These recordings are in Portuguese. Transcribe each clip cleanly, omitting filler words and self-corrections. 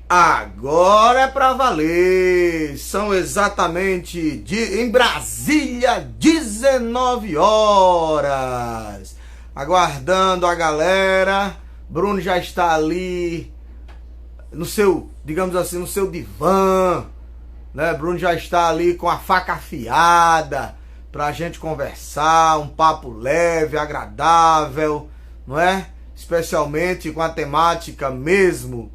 Agora é pra valer! São exatamente em Brasília 19 horas. Aguardando a galera. Bruno já está ali no seu, digamos assim, no seu divã, né? Bruno já está ali com a faca afiada pra gente conversar, um papo leve, agradável, não é? Especialmente com a temática mesmo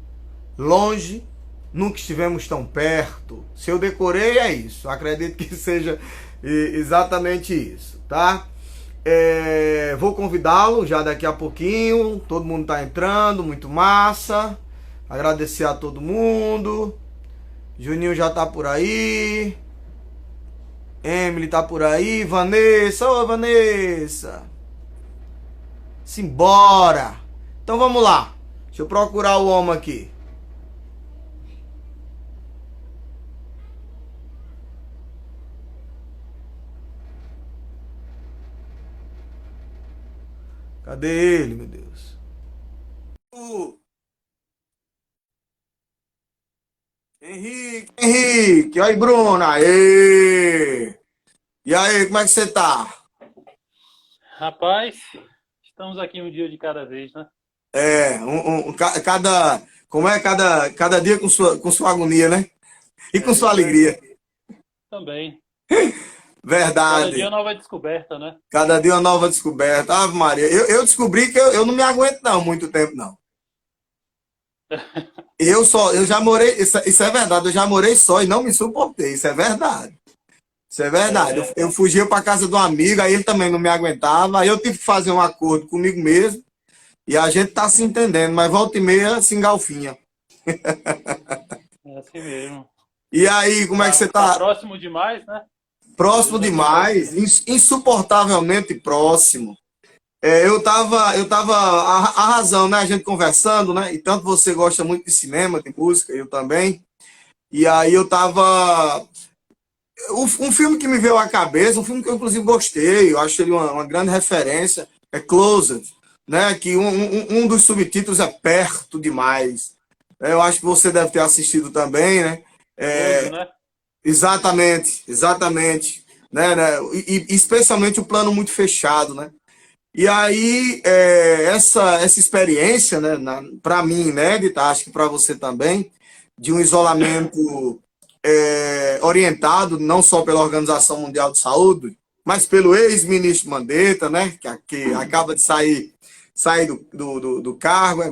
longe, nunca estivemos tão perto. Se eu decorei, é isso. Acredito que seja exatamente isso, tá? Vou convidá-lo já daqui a pouquinho. Todo mundo tá entrando, muito massa. Agradecer a todo mundo. Juninho já tá por aí. Emily tá por aí. Vanessa, ô Vanessa. Simbora. Então vamos lá. Deixa eu procurar o homem aqui. Cadê ele, meu Deus? Henrique, aí, Bruno, aê! E aí, como é que você tá? Rapaz, estamos aqui um dia de cada vez, né? Como é cada dia com sua agonia, né? E com sua Isso é alegria. também. Cada dia é Verdade. uma nova descoberta, né? Cada dia uma nova descoberta. Ave Maria, eu descobri que eu não me aguento não, muito tempo não. Eu já morei, isso é verdade, eu já morei só e não me suportei, isso é verdade. Isso é verdade. É, Eu fugia para casa de um amigo, aí ele também não me aguentava, aí eu tive que fazer um acordo comigo mesmo. E a gente tá se entendendo, mas volta e meia se engalfinha. é assim mesmo. E aí, como é que você Tá tá? próximo demais, né? Às Próximo vezes acontece. demais, insuportavelmente próximo. Eu tava a razão, né? A gente conversando, né? E tanto você gosta muito de cinema, de música, eu também. E aí eu tava. Um filme que me veio à cabeça, um filme que eu inclusive gostei, eu acho ele uma grande referência, é Closed, né? Que um dos subtítulos é Perto Demais. Eu acho que você deve ter assistido também, né? Close, É, né? exatamente, exatamente. Né? E especialmente o plano muito fechado, né? E aí, essa experiência, né, para mim, inédita, acho que para você também, de um isolamento orientado não só pela Organização Mundial de Saúde, mas pelo ex-ministro Mandetta, né, que acaba de sair do cargo.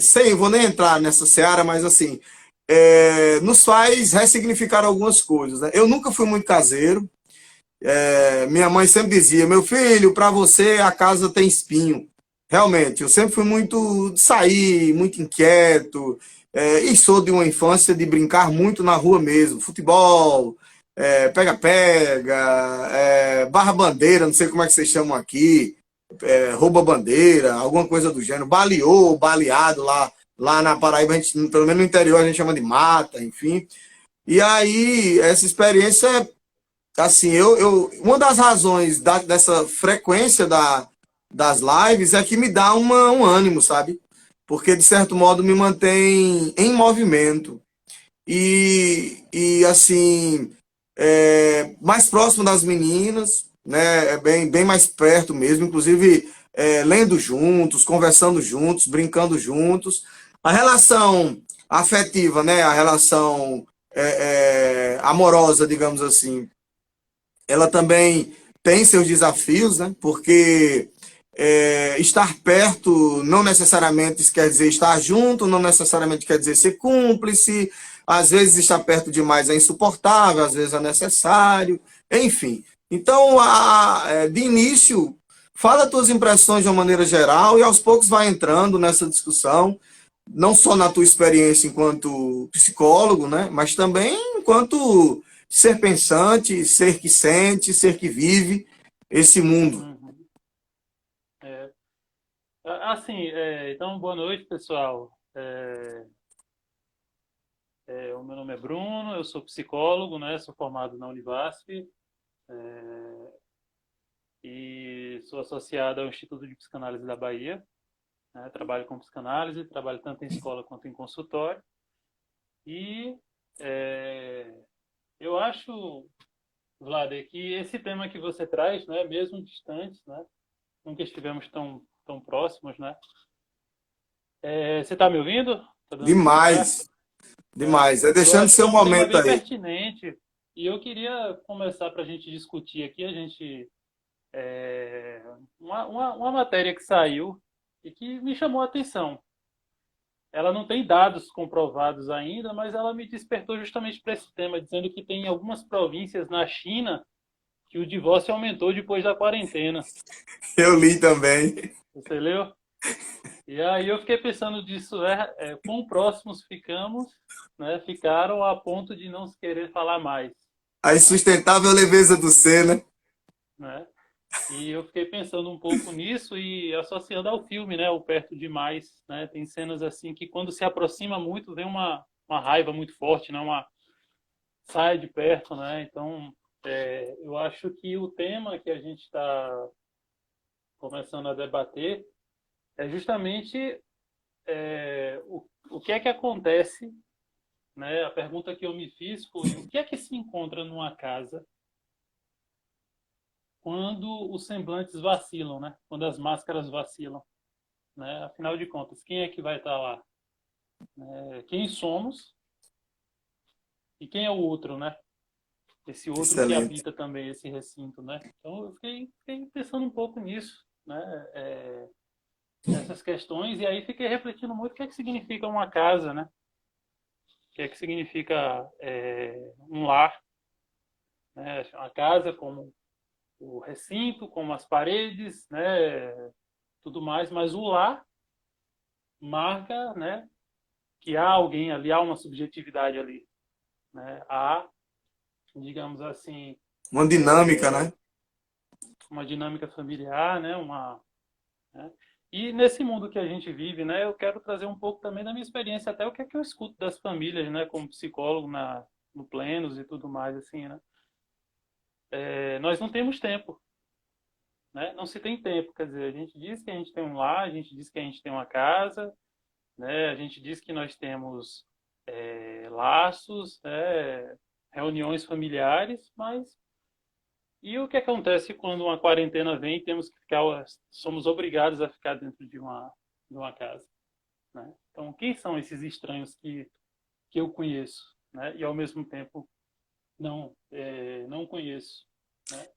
Sem, vou nem entrar nessa seara, mas assim, nos faz ressignificar algumas coisas. Né? Eu nunca fui muito caseiro, minha mãe sempre dizia: meu filho, para você a casa tem espinho. Realmente, eu sempre fui muito de sair, muito inquieto, e sou de uma infância de brincar muito na rua mesmo. Futebol, pega-pega, barra-bandeira, não sei como é que vocês chamam aqui, rouba-bandeira, alguma coisa do gênero. Baleou, baleado lá na Paraíba, a gente, pelo menos no interior, a gente chama de mata, enfim. E aí, essa experiência assim, uma das razões dessa frequência das lives é que me dá um ânimo, sabe? Porque, de certo modo, me mantém em movimento. Assim, mais próximo das meninas, né? É bem mais perto mesmo, inclusive lendo juntos, conversando juntos, brincando juntos. A relação afetiva, né? A relação amorosa, digamos assim, ela também tem seus desafios, né? Porque estar perto não necessariamente quer dizer estar junto, não necessariamente quer dizer ser cúmplice. Às vezes estar perto demais é insuportável, às vezes é necessário, enfim. Então, de início, fala as tuas impressões de uma maneira geral e aos poucos vai entrando nessa discussão, não só na tua experiência enquanto psicólogo, né? Mas também enquanto ser pensante, ser que sente, ser que vive esse mundo. Uhum. É. Assim, então, boa noite, pessoal. O meu nome é Bruno, eu sou psicólogo, né? Sou formado na Univasf, e sou associado ao Instituto de Psicanálise da Bahia. Né? Trabalho com psicanálise, trabalho tanto em escola quanto em consultório. E é, eu acho, Vlad, que esse tema que você traz, né, mesmo distantes, né, nunca estivemos tão próximos, né? Você está me ouvindo? Está dando tudo certo? Demais, demais. É Eu deixando acho que seu é um tema momento bem aí. pertinente e eu queria começar para a gente discutir aqui, a gente uma matéria que saiu e que me chamou a atenção. Ela não tem dados comprovados ainda, mas ela me despertou justamente para esse tema, dizendo que tem algumas províncias na China que o divórcio aumentou depois da quarentena. Eu li também. Você leu? E aí eu fiquei pensando disso, quão próximos ficamos, né? Ficaram a ponto de não se querer falar mais, A né? insustentável leveza do ser, né? Né? E eu fiquei pensando um pouco nisso e associando ao filme, né? O Perto Demais, né? Tem cenas assim que quando se aproxima muito vem uma raiva muito forte, né? Uma sai de perto, né? Então eu acho que o tema que a gente está começando a debater é justamente o que é que acontece, né? A pergunta que eu me fiz foi: o que é que se encontra numa casa quando os semblantes vacilam, né? Quando as máscaras vacilam, né? Afinal de contas, quem é que vai estar lá? Quem somos e quem é o outro, né? Esse outro que Excelente. habita também esse recinto, né? Então eu fiquei pensando um pouco nisso, né? Nessas questões e aí fiquei refletindo muito o que é que significa uma casa, né? O que é que significa um lar, né? Uma casa como o recinto, como as paredes, né? Tudo mais, mas o lar marca, né? Que há alguém ali, há uma subjetividade ali, né? Há, digamos assim, Uma dinâmica, né? uma dinâmica familiar, né? Né? E nesse mundo que a gente vive, né? Eu quero trazer um pouco também da minha experiência, até o que é que eu escuto das famílias, né? Como psicólogo no Plenos e tudo mais, assim, né? Nós não temos tempo, né? Não se tem tempo, quer dizer, a gente diz que a gente tem um lar, a gente diz que a gente tem uma casa, né? A gente diz que nós temos laços, né? Reuniões familiares, mas e o que acontece quando uma quarentena vem e temos que ficar, somos obrigados a ficar dentro de uma casa, né? Então, quem são esses estranhos que eu conheço, né? E ao mesmo tempo não conheço, né?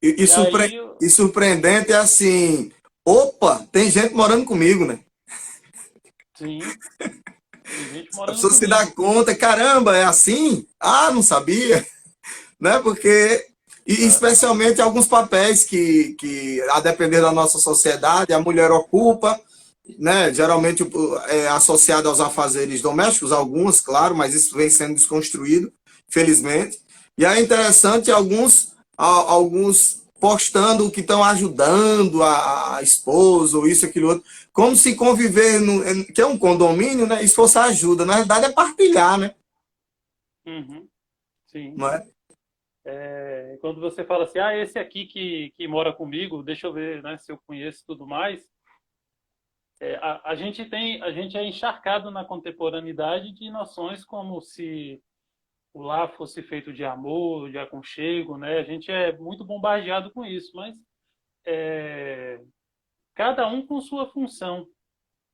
E, e, E surpre- aí, e surpreendente é assim, opa, tem gente morando comigo, né? sim, tem gente A morando pessoa se dá comigo. conta, caramba, é assim? Ah, não sabia, né? Porque, e Exato. especialmente alguns papéis que, a depender da nossa sociedade, a mulher ocupa, né? Geralmente é associado aos afazeres domésticos, alguns, claro, mas isso vem sendo desconstruído, felizmente. E é interessante alguns postando que estão ajudando a esposa, ou isso, aquilo outro, como se conviver, que é um condomínio, né? Isso fosse ajuda. Na verdade, é partilhar, né? Uhum, sim. Não é? Quando você fala assim, esse aqui que mora comigo, deixa eu ver, né, se eu conheço e tudo mais, a gente é encharcado na contemporaneidade de noções como se o lar fosse feito de amor, de aconchego, né? A gente é muito bombardeado com isso, mas é, cada um com sua função,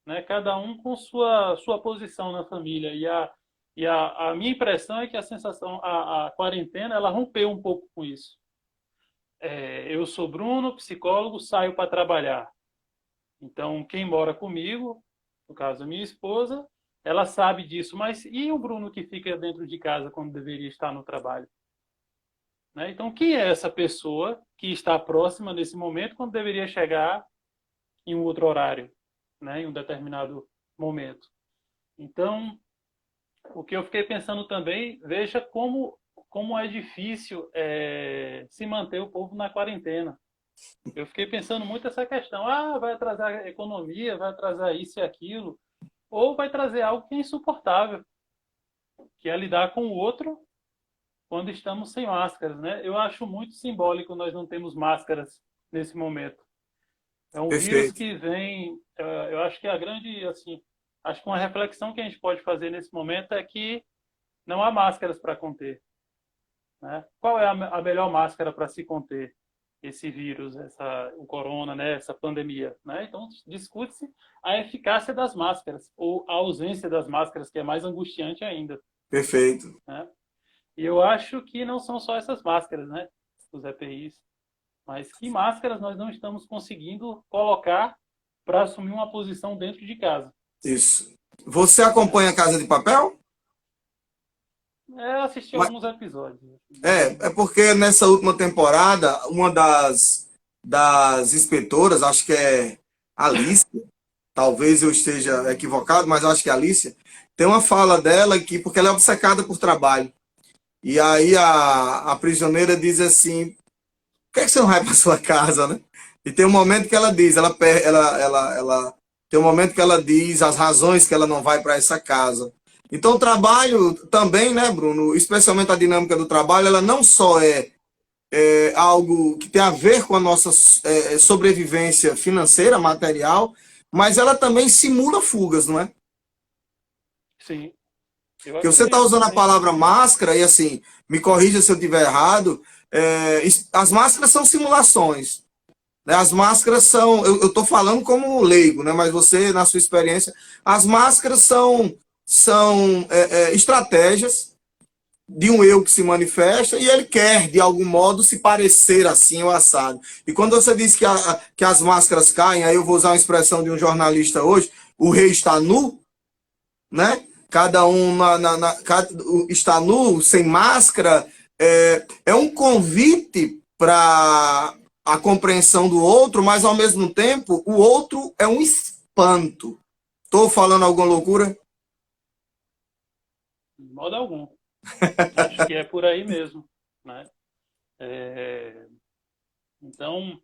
né? Cada um com sua posição na família. A minha impressão é que a sensação, a quarentena, ela rompeu um pouco com isso. Eu sou Bruno, psicólogo, saio para trabalhar. Então, quem mora comigo, no caso a minha esposa, ela sabe disso. Mas e o Bruno que fica dentro de casa quando deveria estar no trabalho? Né? Então, quem é essa pessoa que está próxima nesse momento quando deveria chegar em um outro horário, né? Em um determinado momento? Então, o que eu fiquei pensando também, veja como é difícil se manter o povo na quarentena. Eu fiquei pensando muito essa questão. Vai atrasar a economia, vai atrasar isso e aquilo, ou vai trazer algo que é insuportável, que é lidar com o outro quando estamos sem máscaras, né? Eu acho muito simbólico nós não temos máscaras nesse momento. É um vírus Perfeito. que vem, eu acho que a grande, assim, acho que uma reflexão que a gente pode fazer nesse momento é que não há máscaras para conter, né? Qual é a melhor máscara para se conter esse vírus, o corona, né, essa pandemia, né? Então, discute-se a eficácia das máscaras, ou a ausência das máscaras, que é mais angustiante ainda, Perfeito. né? E eu acho que não são só essas máscaras, né, os EPIs, mas que máscaras nós não estamos conseguindo colocar para assumir uma posição dentro de casa. Isso. Você acompanha Casa de Papel? É, assisti Mas- alguns episódios. é porque nessa última temporada, uma das inspetoras, acho que é Alice, talvez eu esteja equivocado, mas acho que é Alicia, tem uma fala dela que, porque ela é obcecada por trabalho. E aí a prisioneira diz assim: por que você não vai para sua casa, né? E tem um momento que ela diz, tem um momento que ela diz as razões que ela não vai para essa casa. Então o trabalho também, né, Bruno, especialmente a dinâmica do trabalho, ela não só é algo que tem a ver com a nossa sobrevivência financeira, material, mas ela também simula fugas, não é? Sim, eu Porque você está acredito usando a também. palavra máscara, e assim, me corrija se eu estiver errado, as máscaras são simulações. Né? As máscaras são, eu estou falando como leigo, né? Mas você, na sua experiência, as máscaras são estratégias de um eu que se manifesta e ele quer, de algum modo, se parecer assim ou assado. E quando você diz que as máscaras caem, aí eu vou usar uma expressão de um jornalista hoje, o rei está nu, né? Cada um está nu, sem máscara, é um convite para a compreensão do outro, mas ao mesmo tempo o outro é um espanto. Estou falando alguma loucura? De modo algum. Acho que é por aí mesmo, né? É, então,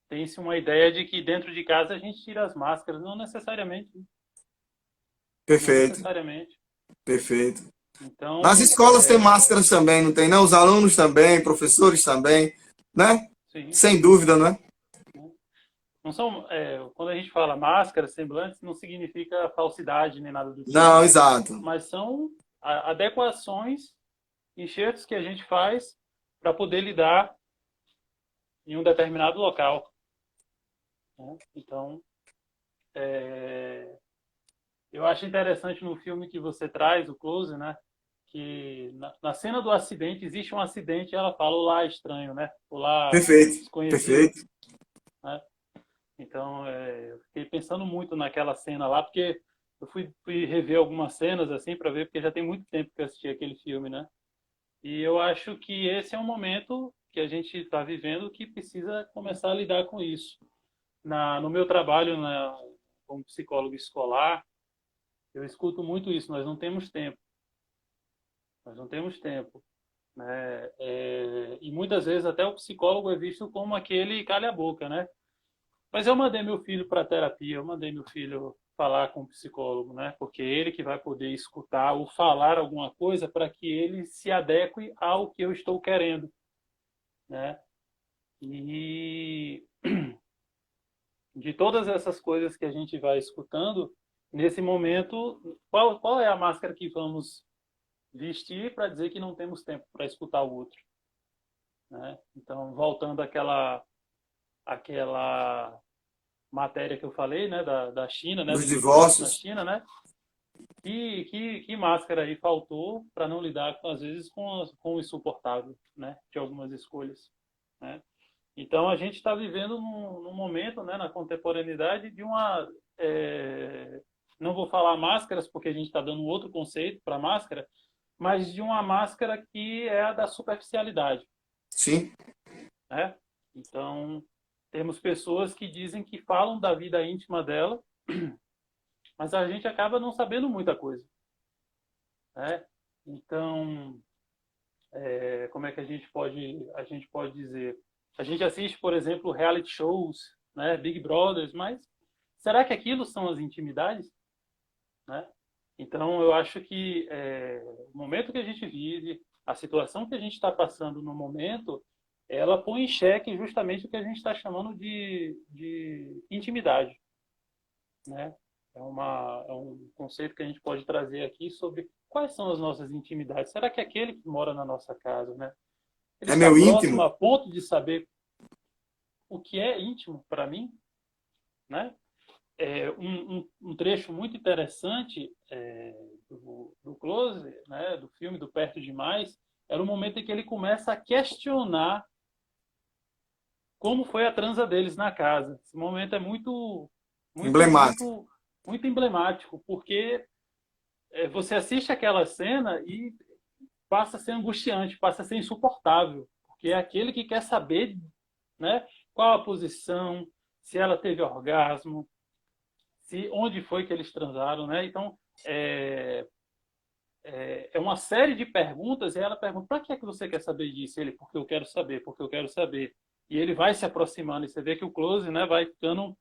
tem-se uma ideia de que dentro de casa a gente tira as máscaras, não necessariamente, não Perfeito, necessariamente. perfeito. Nas Então, escolas tem máscaras também, não tem? Não? Os alunos também, professores também, né? sim, Sem dúvida, né? né? Não são, quando a gente fala máscara, semblantes, não significa falsidade nem nada do tipo, Não, exato. mas são adequações, enxertos que a gente faz para poder lidar em um determinado local, né? Então, eu acho interessante no filme que você traz, o Close, né? Que na cena do acidente, existe um acidente e ela fala olá estranho, né? Olá Perfeito, desconhecido, perfeito. né? Então, eu fiquei pensando muito naquela cena lá, porque eu fui rever algumas cenas assim para ver, porque já tem muito tempo que eu assisti aquele filme, né? E eu acho que esse é um momento que a gente está vivendo que precisa começar a lidar com isso. No meu trabalho como psicólogo escolar, eu escuto muito isso. Nós não temos tempo. Nós não temos tempo, né? E muitas vezes até o psicólogo é visto como aquele calha a boca, né? Mas eu mandei meu filho para terapia, eu mandei meu filho falar com o psicólogo, né? Porque é ele que vai poder escutar ou falar alguma coisa para que ele se adeque ao que eu estou querendo, né? E de todas essas coisas que a gente vai escutando, nesse momento, qual é a máscara que vamos vestir para dizer que não temos tempo para escutar o outro, né? Então, voltando àquela matéria que eu falei, né, da China, né, Dos do divórcio na divórcios. China, né? Que máscara aí faltou para não lidar, às vezes, com o insuportável, né, de algumas escolhas, né? Então, a gente está vivendo num momento, né, na contemporaneidade, de não vou falar máscaras, porque a gente está dando um outro conceito para máscara, mas de uma máscara que é a da superficialidade, Sim, né? Então, temos pessoas que dizem que falam da vida íntima dela, mas a gente acaba não sabendo muita coisa, né? Então, como é que a gente pode dizer? A gente assiste, por exemplo, reality shows, né, Big Brothers, mas será que aquilo são as intimidades, né? Então, eu acho que o momento que a gente vive, a situação que a gente está passando no momento, ela põe em xeque justamente o que a gente está chamando de intimidade, né? É um conceito que a gente pode trazer aqui sobre quais são as nossas intimidades. Será que aquele que mora na nossa casa, né, ele É está meu próximo íntimo. a ponto de saber o que é íntimo para mim, né? Um trecho muito interessante do Close, né, do filme do Perto Demais, era o momento em que ele começa a questionar como foi a transa deles na casa. Esse momento é muito, Emblemático. muito, muito emblemático, porque você assiste aquela cena e passa a ser angustiante, passa a ser insuportável, porque é aquele que quer saber, né, qual a posição, se ela teve orgasmo, se onde foi que eles transaram, né? Então é uma série de perguntas e ela pergunta: para que é que você quer saber disso? Ele: porque eu quero saber, porque eu quero saber. E ele vai se aproximando e você vê que o close, né, vai ficando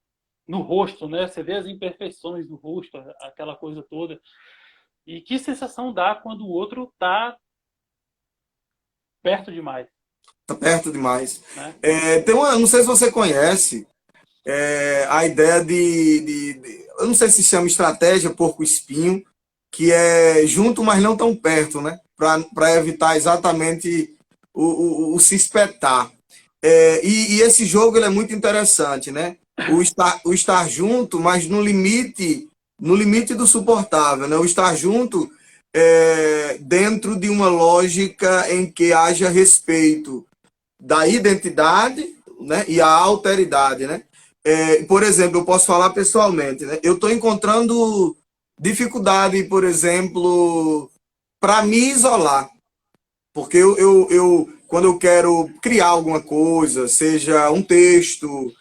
no rosto, né? Você vê as imperfeições do rosto, aquela coisa toda. E que sensação dá quando o outro está perto demais, Tá perto demais. né? Não sei se você conhece, a ideia eu não sei se chama estratégia porco-espinho, que é junto, mas não tão perto, né? Para evitar exatamente o se espetar. E esse jogo ele é muito interessante, né? O estar junto, mas no limite do suportável, né? O estar junto dentro de uma lógica em que haja respeito da identidade, né, e a alteridade, né? Por exemplo, eu posso falar pessoalmente, né? Eu estou encontrando dificuldade, por exemplo, para me isolar, porque quando eu quero criar alguma coisa, seja um texto,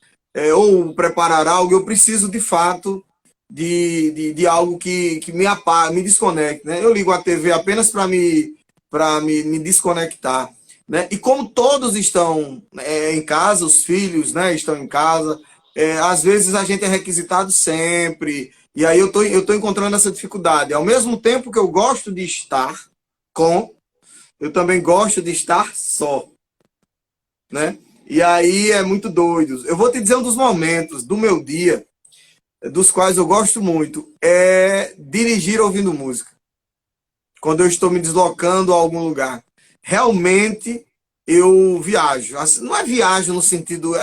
ou preparar algo, eu preciso de fato de algo que me apague, me desconecte, né? Eu ligo a TV apenas me desconectar, né? E como todos estão em casa, os filhos, né, estão em casa, às vezes a gente é requisitado sempre, e aí eu tô encontrando essa dificuldade. Ao mesmo tempo que eu gosto de estar com, eu também gosto de estar só, né? E aí é muito doido. Eu vou te dizer um dos momentos do meu dia, dos quais eu gosto muito, é dirigir ouvindo música. Quando eu estou me deslocando a algum lugar. Realmente eu viajo. Assim, não é viagem no sentido.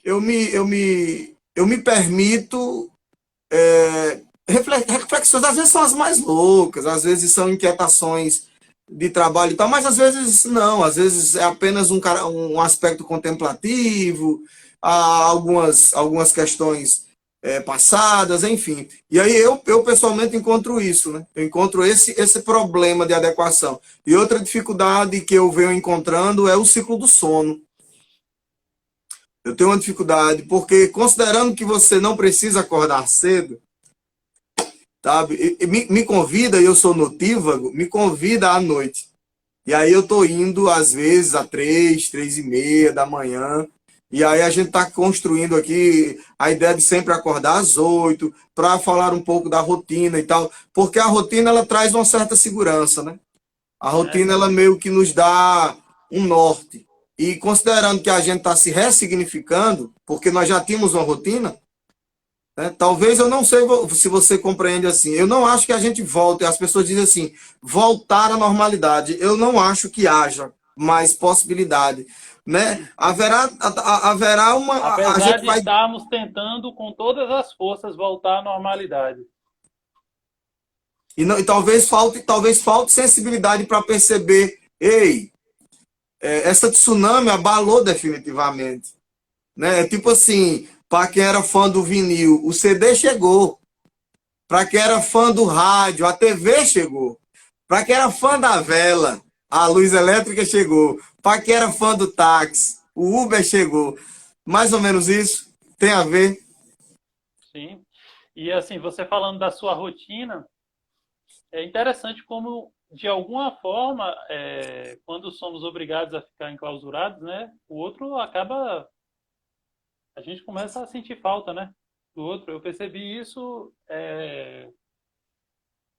Eu me permito reflexões, às vezes são as mais loucas, às vezes são inquietações de trabalho e tal, mas às vezes não, às vezes é apenas um aspecto contemplativo, há algumas questões passadas, enfim. E aí eu pessoalmente encontro isso, né? Eu encontro esse problema de adequação. E outra dificuldade que eu venho encontrando é o ciclo do sono. Eu tenho uma dificuldade, porque considerando que você não precisa acordar cedo, sabe? Me convida, eu sou notívago, me convida à noite. E aí eu tô indo, às vezes, às 3, 3:30 da manhã. E aí a gente está construindo aqui a ideia de sempre acordar às 8, para falar um pouco da rotina e tal. Porque a rotina, ela traz uma certa segurança, né? A É, rotina, ela meio que nos dá um norte. E considerando que a gente está se ressignificando, porque nós já tínhamos uma rotina, né? Talvez eu não sei se você compreende assim. Eu não acho que a gente volte. As pessoas dizem assim, voltar à normalidade. Eu não acho que haja mais possibilidade, né? Haverá uma. A apesar gente de vai. estarmos tentando com todas as forças voltar à normalidade. E talvez falte sensibilidade para perceber. Ei, essa tsunami abalou definitivamente, né? É tipo assim, para quem era fã do vinil, o CD chegou. Para quem era fã do rádio, a TV chegou. Para quem era fã da vela, a luz elétrica chegou. Para quem era fã do táxi, o Uber chegou. Mais ou menos isso tem a ver. Sim. E assim, você falando da sua rotina, é interessante como, de alguma forma, quando somos obrigados a ficar enclausurados, né, o outro acaba, a gente começa a sentir falta, né, do outro. Eu percebi isso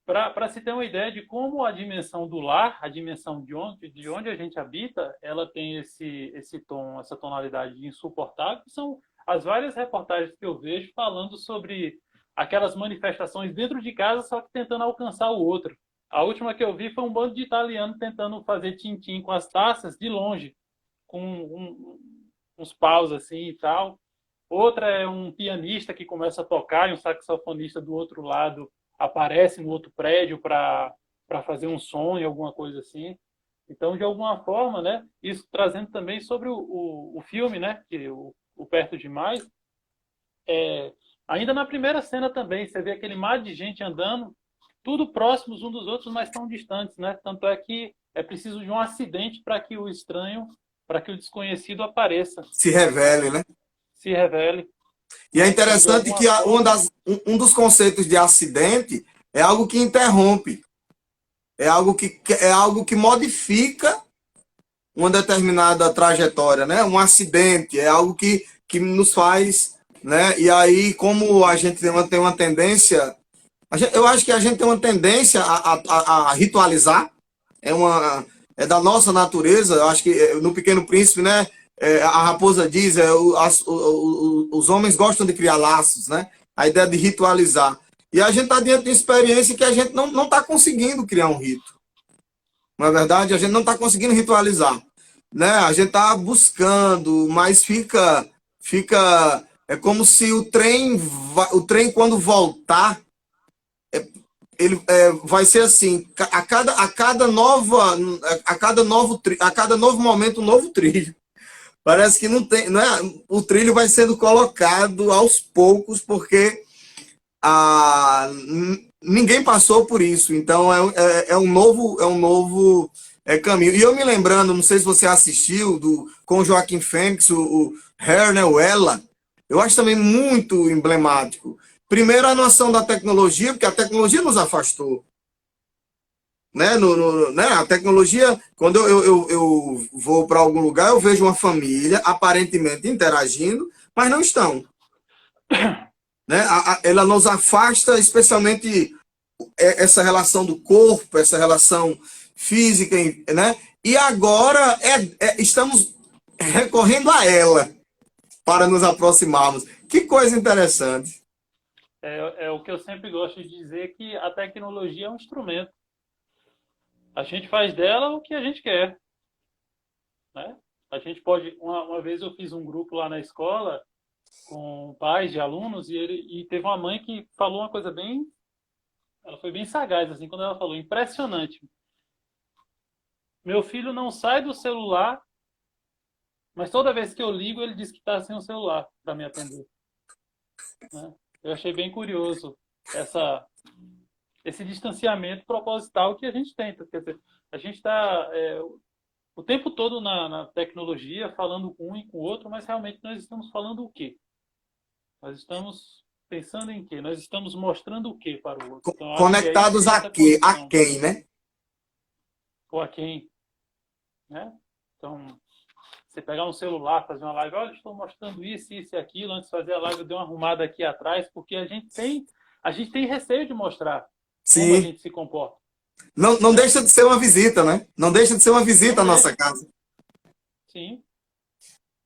para se ter uma ideia de como a dimensão do lar, a dimensão de onde a gente habita, ela tem esse tom, essa tonalidade de insuportável, que são as várias reportagens que eu vejo falando sobre aquelas manifestações dentro de casa, só que tentando alcançar o outro. A última que eu vi foi um bando de italiano tentando fazer tim-tim com as taças de longe, com uns paus assim e tal. Outra é um pianista que começa a tocar e um saxofonista do outro lado aparece no outro prédio para fazer um som e alguma coisa assim. Então, de alguma forma, né, isso trazendo também sobre o filme, né, que o Perto Demais, ainda na primeira cena também, você vê aquele mar de gente andando, tudo próximos um dos outros, mas tão distantes, né? Tanto é que é preciso de um acidente para que o estranho, para que o desconhecido apareça, Se revele, né? se revele. E é Né? Então, de interessante alguma que forma, um dos conceitos de acidente é algo que interrompe, é algo que modifica uma determinada trajetória, né? Um acidente é algo que nos faz, né? E aí, como a gente tem uma tendência, eu acho que a gente tem uma tendência a ritualizar, é da nossa natureza. Eu acho que no Pequeno Príncipe, né? A raposa diz, os homens gostam de criar laços, né? A ideia de ritualizar. E a gente está diante de uma experiência que a gente não está conseguindo criar um rito. Na é verdade, a gente não está conseguindo ritualizar, né? A gente está buscando, mas fica é como se o trem quando voltar, ele vai ser assim, a cada novo momento um novo trilho. Parece que não tem, não é? O trilho vai sendo colocado aos poucos porque ninguém passou por isso. Então é um novo caminho. E eu me lembrando, não sei se você assistiu, com o Joaquim Fênix, o Hair, né, o Ela, eu acho também muito emblemático. Primeiro, a noção da tecnologia, porque a tecnologia nos afastou. Né? Né? A tecnologia, quando eu vou para algum lugar, eu vejo uma família aparentemente interagindo, mas não estão. Né? Ela nos afasta, especialmente essa relação do corpo, essa relação física, né? E agora estamos recorrendo a ela para nos aproximarmos. Que coisa interessante. é o que eu sempre gosto de dizer, que a tecnologia é um instrumento. A gente faz dela o que a gente quer. Né? A gente pode... Uma vez eu fiz um grupo lá na escola com pais de alunos e teve uma mãe que falou uma coisa bem... Ela foi bem sagaz, assim, quando ela falou, impressionante. Meu filho não sai do celular, mas toda vez que eu ligo, ele diz que está sem o celular para me atender. Né? Eu achei bem curioso esse distanciamento proposital que a gente tenta. Quer dizer, a gente está o tempo todo na tecnologia, falando com um e com o outro, mas realmente nós estamos falando o quê? Nós estamos pensando em quê? Nós estamos mostrando o quê para o outro? Então, acho que é isso Conectados que essa conexão. a quem, né? Ou a quem, né? Então, você pegar um celular, fazer uma live, olha, estou mostrando isso, isso e aquilo, antes de fazer a live eu dei uma arrumada aqui atrás, porque a gente tem receio de mostrar como a Sim. gente se comporta. Não deixa de ser uma visita, né? Não deixa de ser uma visita à nossa casa. Sim.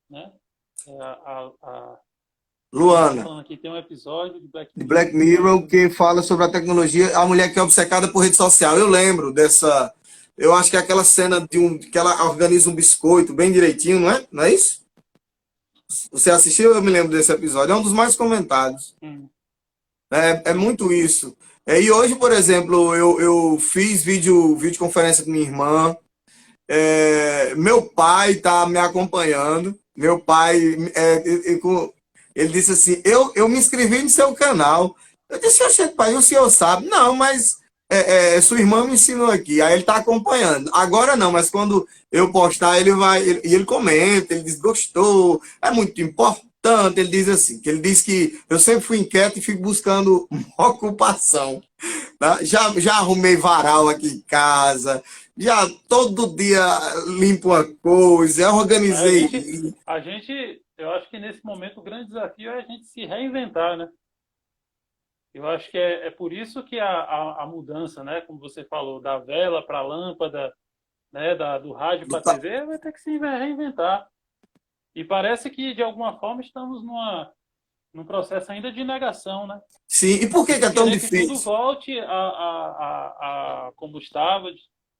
Né? Luana, falando aqui, tem um episódio de de Black Mirror que fala sobre a tecnologia, a mulher que é obcecada por rede social. Eu lembro dessa. Eu acho que é aquela cena que ela organiza um biscoito bem direitinho, não é? Não é isso? Você assistiu? Eu me lembro desse episódio. É um dos mais comentados. É muito isso. E hoje, por exemplo, eu fiz videoconferência com minha irmã. Meu pai está me acompanhando. Meu pai, ele disse assim, eu me inscrevi no seu canal. Eu disse, oxe, pai, o senhor sabe? Não, mas sua irmã me ensinou aqui. Aí ele está acompanhando. Agora não, mas quando eu postar, ele comenta, ele diz, gostou, é muito importante. Ele diz assim, que ele diz que eu sempre fui inquieto e fico buscando uma ocupação. Né? Já arrumei varal aqui em casa, já todo dia limpo uma coisa, organizei. Eu acho que nesse momento o grande desafio é a gente se reinventar, né? Eu acho que é por isso que a mudança, né, como você falou, da vela para a lâmpada, né, do rádio para a TV, vai ter que se reinventar. E parece que, de alguma forma, estamos num processo ainda de negação, né? Sim, e por que é tão Querer que tudo difícil? volte a como estava,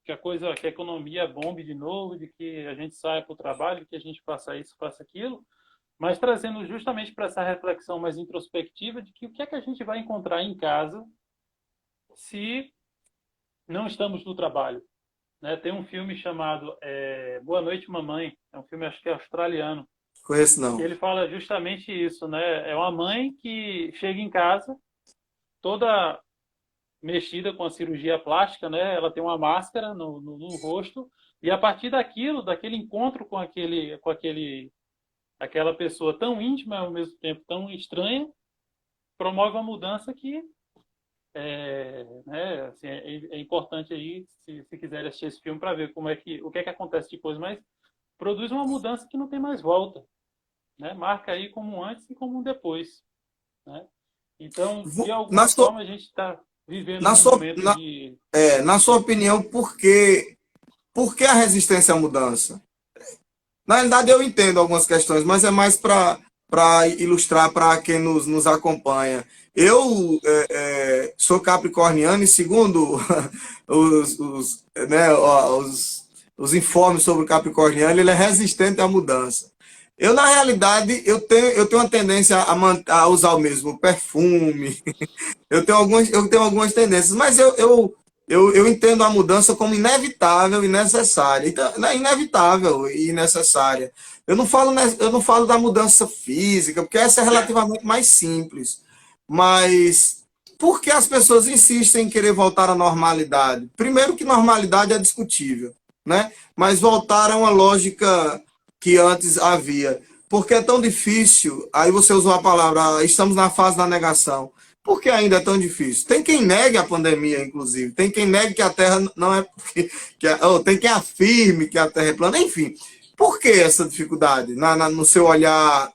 que a coisa, que a economia bombe de novo, de que a gente saia para o trabalho, que a gente faça isso, faça aquilo, mas trazendo justamente para essa reflexão mais introspectiva de que o que é que a gente vai encontrar em casa se não estamos no trabalho. Né? Tem um filme chamado Boa Noite, Mamãe, é um filme acho que é australiano, Conheço que não. ele fala justamente isso, né? É uma mãe que chega em casa toda mexida com a cirurgia plástica, né? Ela tem uma máscara no rosto e a partir daquilo, daquele encontro aquela pessoa tão íntima ao mesmo tempo tão estranha, promove uma mudança que né, assim, é importante aí, se quiser assistir esse filme para ver o que é que acontece depois, mas produz uma mudança que não tem mais volta, né? Marca aí como um antes e como um depois, né? Então, de Na alguma sua, forma, a gente está vivendo na num sua, momento na, de na sua opinião, por que a resistência à mudança? Na realidade, eu entendo algumas questões, mas é mais para ilustrar para quem nos acompanha. Eu sou capricorniano e, segundo né, os informes sobre o capricorniano, ele é resistente à mudança. Eu, na realidade, eu tenho uma tendência a usar o mesmo perfume, eu tenho algumas tendências, mas eu entendo a mudança como inevitável e necessária. Então, é inevitável e necessária. Eu não falo da mudança física, porque essa é relativamente mais simples. Mas por que as pessoas insistem em querer voltar à normalidade? Primeiro que normalidade é discutível, né? Mas voltar a uma lógica que antes havia. Porque é tão difícil, aí você usou a palavra, estamos na fase da negação. Por que ainda é tão difícil? Tem quem negue a pandemia, inclusive. Tem quem negue que a Terra não é. Tem quem afirme que a Terra é plana. Enfim, por que essa dificuldade no seu olhar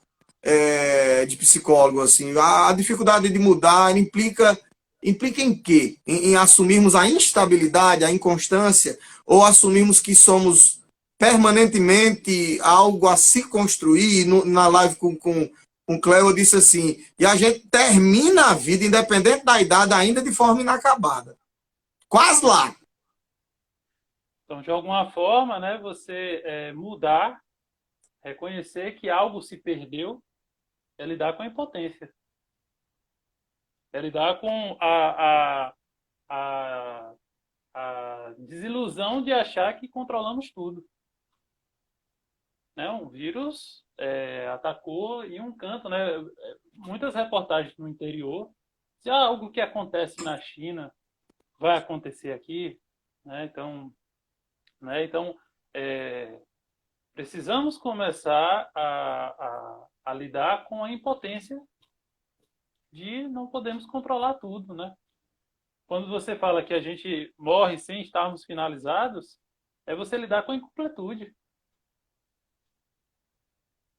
de psicólogo? Assim? A dificuldade de mudar implica em quê? Em assumirmos a instabilidade, a inconstância, ou assumirmos que somos permanentemente algo a se construir? Na live com o Cleo, eu disse assim, e a gente termina a vida, independente da idade, ainda de forma inacabada. Quase lá. então, de alguma forma, né, você mudar, reconhecer que algo se perdeu, é lidar com a impotência, é lidar com a, a desilusão de achar que controlamos tudo. Né? Um vírus atacou em um canto, né? Muitas reportagens no interior, se há algo que acontece na China vai acontecer aqui, né? Então é, precisamos começar a lidar com a impotência de não podemos controlar tudo, né? Quando você fala que a gente morre sem estarmos finalizados, é você lidar com a incompletude.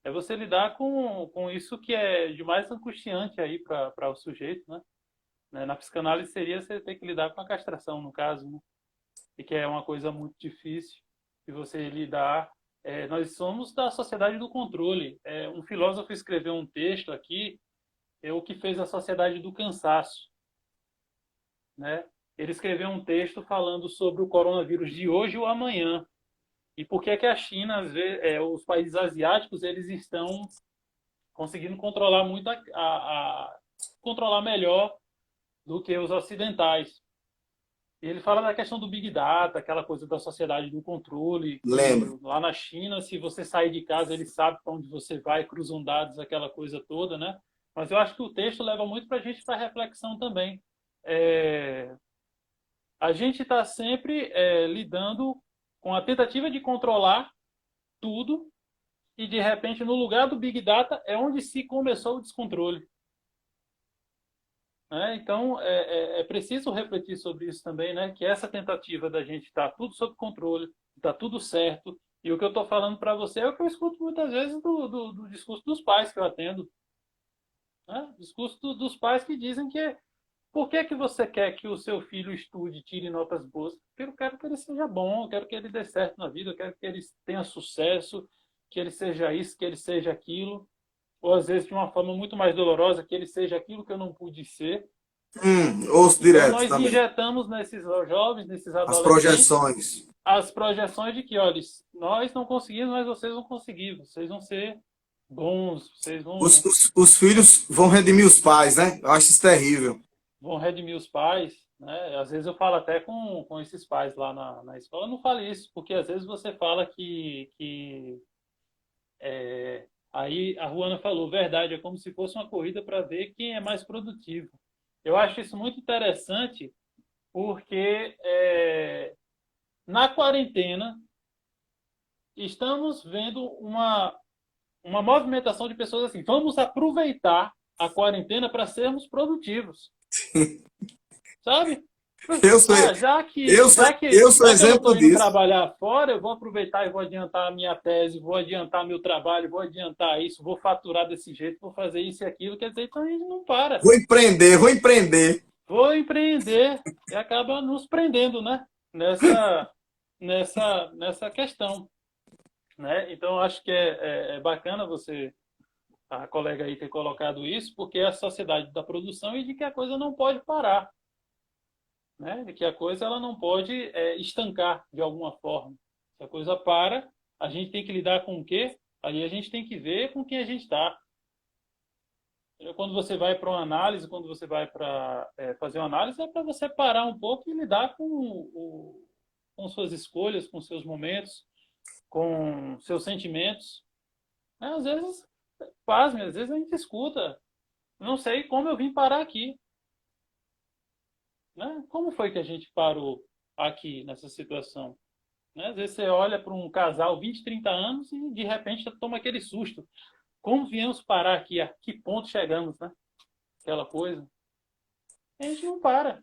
É você lidar com isso que é de mais angustiante aí para o sujeito, né? Na psicanálise seria você ter que lidar com a castração, no caso, né? E que é uma coisa muito difícil de você lidar. Nós somos da sociedade do controle. Um filósofo escreveu um texto aqui, o que fez a sociedade do cansaço, né? Ele escreveu um texto falando sobre o coronavírus de hoje ou amanhã. E por que é que a China, às vezes, os países asiáticos, eles estão conseguindo controlar muito controlar melhor do que os ocidentais. E ele fala da questão do Big Data, aquela coisa da sociedade do controle, que Lembro. lá na China, se você sair de casa, ele sabe para onde você vai, cruzam dados, aquela coisa toda, né? Mas eu acho que o texto leva muito para a gente para reflexão também. É, a gente está sempre lidando com a tentativa de controlar tudo e, de repente, no lugar do Big Data é onde se começou o descontrole. Né? Então, é preciso refletir sobre isso também, né? Que essa tentativa da gente estar tudo sob controle, está tudo certo, e o que eu estou falando para você é o que eu escuto muitas vezes do discurso dos pais que eu atendo. Né? Discurso dos pais que dizem que por que você quer que o seu filho estude, tire notas boas? Porque eu quero que ele seja bom, eu quero que ele dê certo na vida, eu quero que ele tenha sucesso, que ele seja isso, que ele seja aquilo. ou às vezes de uma forma muito mais dolorosa, que ele seja aquilo que eu não pude ser. Ouço Então, direto nós também. injetamos nesses jovens, nesses As adolescentes, projeções. as projeções de que, olha, nós não conseguimos, mas vocês vão conseguir, vocês vão ser bons, vocês Os filhos vão redimir os pais, né? Eu acho isso terrível. vão redimir os pais, né? Às vezes eu falo até com esses pais lá na escola, não fale isso, porque às vezes você fala aí a Ruana falou, verdade, é como se fosse uma corrida para ver quem é mais produtivo. Eu acho isso muito interessante, porque na quarentena estamos vendo uma movimentação de pessoas assim, vamos aproveitar a quarentena para sermos produtivos, sabe? Eu sou, Ah, eu sou, eu sou já que eu não exemplo estou indo disso. trabalhar fora, eu vou aproveitar e vou adiantar a minha tese, vou adiantar meu trabalho, vou adiantar isso, vou faturar desse jeito, vou fazer isso e aquilo. Quer dizer, então a gente não para. Vou empreender, vou empreender. Vou empreender e acaba nos prendendo, né? Nessa questão, né? Então eu acho que é bacana a colega aí ter colocado isso, porque é a sociedade da produção e de que a coisa não pode parar, né? De que a coisa ela não pode estancar de alguma forma. Se a coisa para, a gente tem que lidar com o quê? Aí a gente tem que ver com quem a gente está. Quando você vai para uma análise, quando você vai para fazer uma análise, é para você parar um pouco e lidar com suas escolhas, com seus momentos, com seus sentimentos. Às vezes, pasme, às vezes a gente escuta. Não sei como eu vim parar aqui. Né? Como foi que a gente parou aqui nessa situação? Né? Às vezes você olha para um casal 20, 30 anos e de repente toma aquele susto. Como viemos parar aqui? A que ponto chegamos, né? Aquela coisa. A gente não para. A gente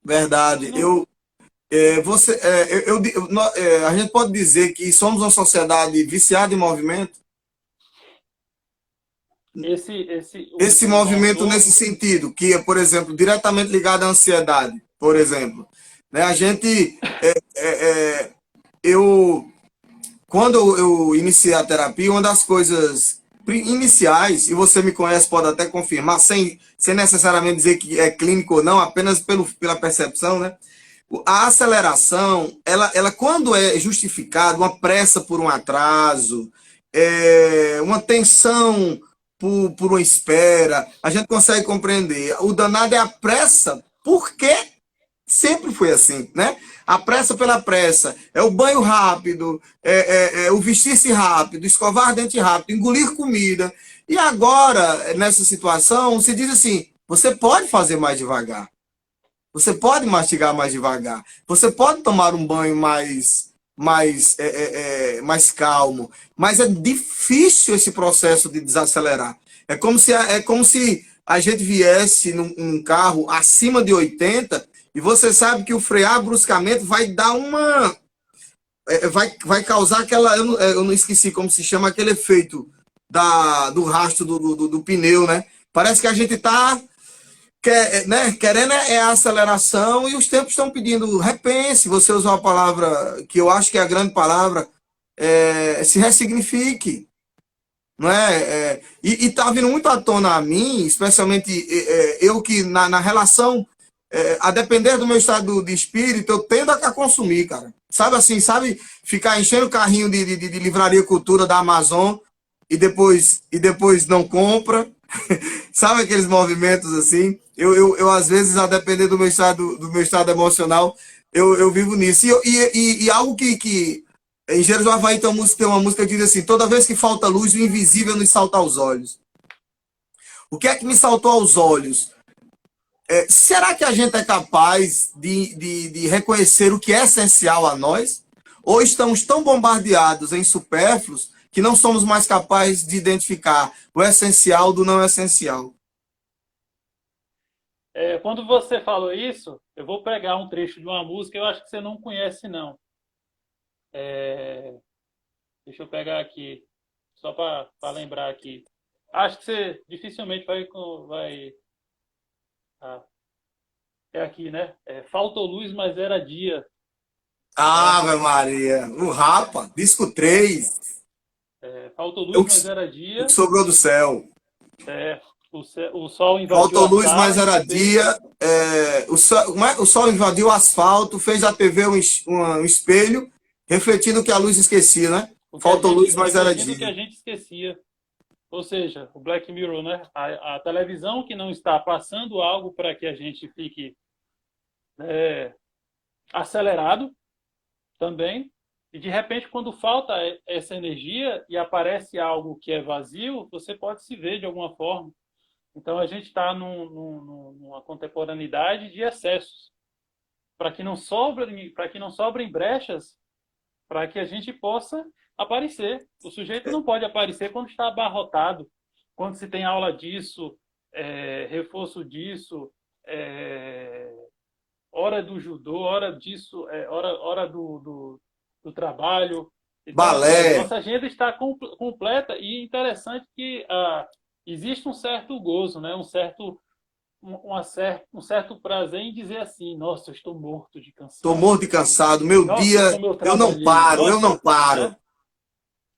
Verdade. não. A gente pode dizer que somos uma sociedade viciada em movimento. Esse O movimento nesse nosso. sentido, que é, por exemplo, diretamente ligado à ansiedade, por exemplo. Né? A gente, eu, quando eu iniciei a terapia, uma das coisas iniciais, e você me conhece, pode até confirmar, sem necessariamente dizer que é clínico ou não, apenas pela percepção, né? A aceleração, ela quando é justificada, uma pressa por um atraso, uma tensão por uma espera, a gente consegue compreender. O danado é a pressa, porque sempre foi assim, né? A pressa pela pressa, é o banho rápido, é o vestir-se rápido, escovar dente rápido, engolir comida. E agora, nessa situação, se diz assim, você pode fazer mais devagar. Você pode mastigar mais devagar. Você pode tomar um banho mais calmo. Mas é difícil esse processo de desacelerar. É como se a gente viesse num carro acima de 80 e você sabe que o frear bruscamente vai dar uma. Vai causar aquela. Eu não esqueci como se chama aquele efeito do rastro do pneu, né? Parece que a gente está né, querendo a aceleração e os tempos estão pedindo repense. Você usou a palavra que eu acho que é a grande palavra, se ressignifique. Não é? E está vindo muito à tona a mim, especialmente eu que na relação, a depender do meu estado de espírito, eu tendo a consumir, cara. Sabe assim, sabe ficar enchendo o carrinho de livraria cultura da Amazon e depois não compra. Sabe aqueles movimentos assim? Eu às vezes, a depender do meu estado emocional, eu vivo nisso. E algo que em Engenheiros do Havaí tem uma música que diz assim: toda vez que falta luz, o invisível nos salta aos olhos. O que é que me saltou aos olhos? Será que a gente é capaz de reconhecer o que é essencial a nós? Ou estamos tão bombardeados em supérfluos que não somos mais capazes de identificar o essencial do não essencial? Quando você falou isso, eu vou pegar um trecho de uma música, eu acho que você não conhece, não. É, deixa eu pegar aqui, só para lembrar aqui. Acho que você dificilmente vai. Ah, é aqui, né? Faltou luz, mas era dia, né? Ave Maria, o Rapa, disco 3. Faltou O luz, que, mas era o que dia. sobrou do céu. O sol invadiu Faltou a luz, sala mas e era fez. dia. O sol invadiu o asfalto, fez a TV um espelho, refletindo o que a luz esquecia, né? O que a Faltou gente, luz, mas era refletindo o que dia. a gente esquecia. Ou seja, o Black Mirror, né? A televisão que não está passando algo para que a gente fique é, acelerado também. E de repente, quando falta essa energia e aparece algo que é vazio, você pode se ver de alguma forma. Então a gente está numa contemporaneidade de excessos, para que não sobrem brechas, para que a gente possa aparecer. O sujeito não pode aparecer quando está abarrotado, quando se tem aula disso, reforço disso, é, hora do judô, hora disso, hora do trabalho. Então, assim, Balé. nossa agenda está completa e interessante que existe um certo gozo, né? Um certo prazer em dizer assim, nossa, eu estou morto de Tô cansado. morto e cansado. Meu Nossa, dia, como eu eu não trabalhei. paro, eu não Nossa, paro. né?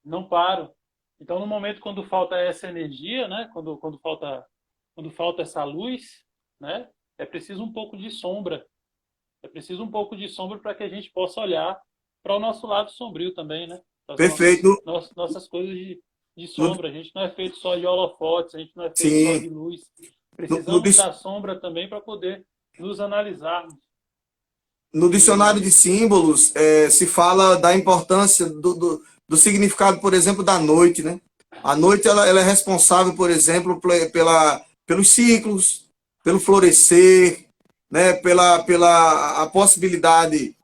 Não paro. Então, no momento quando falta essa energia, né? Quando falta essa luz, né? É preciso um pouco de sombra. É preciso um pouco de sombra para que a gente possa olhar para o nosso lado sombrio também, né? Para as Perfeito. nossas coisas de No, sombra. A gente não é feito só de holofotes, a gente não é feito só sim. de luz. No, no, Precisamos dis- da sombra também para poder nos analisarmos. no dicionário E de símbolos, se fala da importância do significado, por exemplo, da noite, né? A noite ela é responsável, por exemplo, pelos ciclos, pelo florescer, né? Pela a possibilidade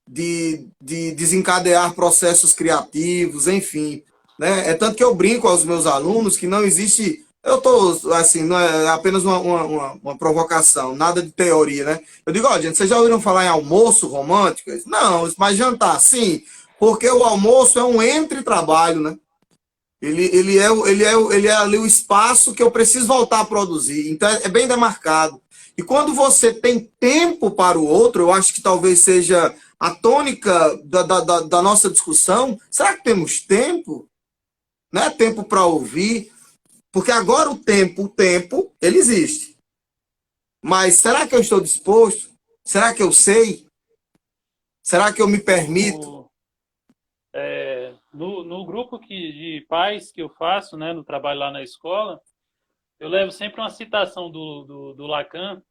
de desencadear processos criativos, enfim. Né? É tanto que eu brinco aos meus alunos que não existe. Eu estou, assim, não é apenas uma provocação, nada de teoria, né? Eu digo, ó, gente, vocês já ouviram falar em almoço romântico? Não, mas jantar, sim, porque o almoço é um entre-trabalho, né? Ele é ali o espaço que eu preciso voltar a produzir. Então, é bem demarcado. E quando você tem tempo para o outro, eu acho que talvez seja a tônica da nossa discussão. Será que temos tempo? Né? Tempo para ouvir? Porque agora o tempo, ele existe. Mas será que eu estou disposto? Será que eu sei? Será que eu me permito? no, no grupo de pais que eu faço, né, no trabalho lá na escola, eu levo sempre uma citação do Lacan.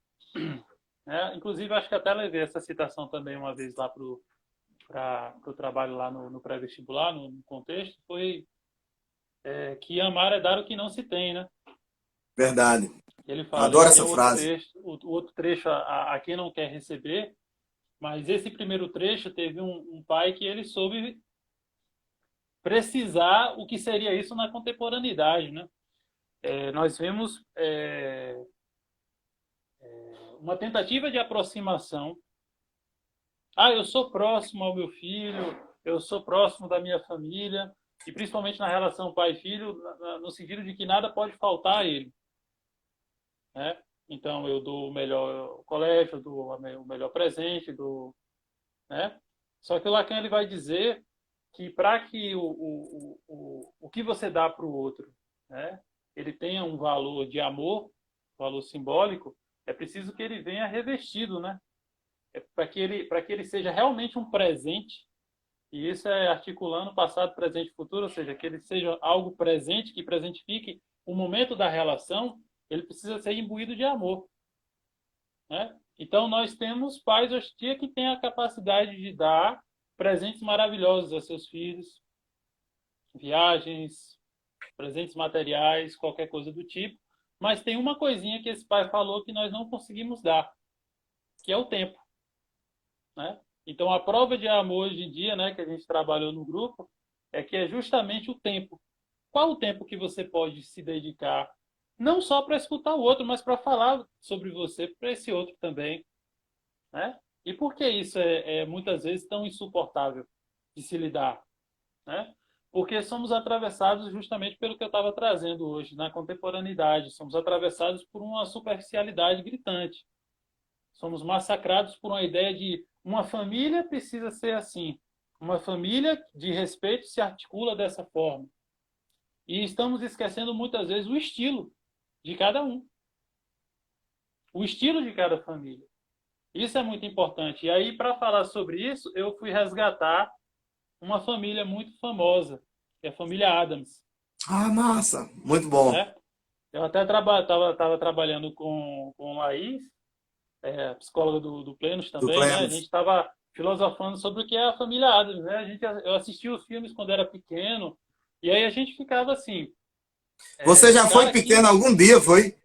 Né? Inclusive, acho que até levei essa citação também uma vez lá para o trabalho lá no pré-vestibular, no contexto, foi que amar é dar o que não se tem, né? Verdade. Ele fala, Adoro e tem essa um outro frase. trecho, o outro trecho a quem não quer receber, mas esse primeiro trecho teve um pai que ele soube precisar o que seria isso na contemporaneidade, né? Nós vemos uma tentativa de aproximação. Eu sou próximo ao meu filho, eu sou próximo da minha família, e principalmente na relação pai-filho, no sentido de que nada pode faltar a ele, né? Então, eu dou o melhor colégio, eu dou o melhor presente, né? Só que o Lacan ele vai dizer que para que o que você dá para o outro, né, ele tenha um valor de amor, valor simbólico, é preciso que ele venha revestido, né? Para que ele seja realmente um presente, e isso é articulando passado, presente e futuro, ou seja, que ele seja algo presente, que presentifique o momento da relação, ele precisa ser imbuído de amor, né? Então, nós temos pais hoje em dia que têm a capacidade de dar presentes maravilhosos a seus filhos, viagens, presentes materiais, qualquer coisa do tipo, mas tem uma coisinha que esse pai falou que nós não conseguimos dar, que é o tempo, né? Então, a prova de amor hoje em dia, né, que a gente trabalhou no grupo, é que é justamente o tempo. Qual o tempo que você pode se dedicar, não só para escutar o outro, mas para falar sobre você para esse outro também, né? E por que isso é muitas vezes tão insuportável de se lidar, né? Porque somos atravessados justamente pelo que eu estava trazendo hoje, na contemporaneidade. Somos atravessados por uma superficialidade gritante. Somos massacrados por uma ideia de uma família precisa ser assim. Uma família de respeito se articula dessa forma. E estamos esquecendo muitas vezes o estilo de cada um, o estilo de cada família. Isso é muito importante. E aí, para falar sobre isso, eu fui resgatar uma família muito famosa, que é a família Adams, Ah, massa. Muito bom. né? Eu até tava trabalhando com Laís, psicóloga do Plenos Do também, né? A gente Plenos. estava filosofando sobre o que é a família Adams, né? Eu assistia os filmes quando era pequeno, e aí a gente ficava assim, Você o já foi cara pequeno que... algum dia, foi?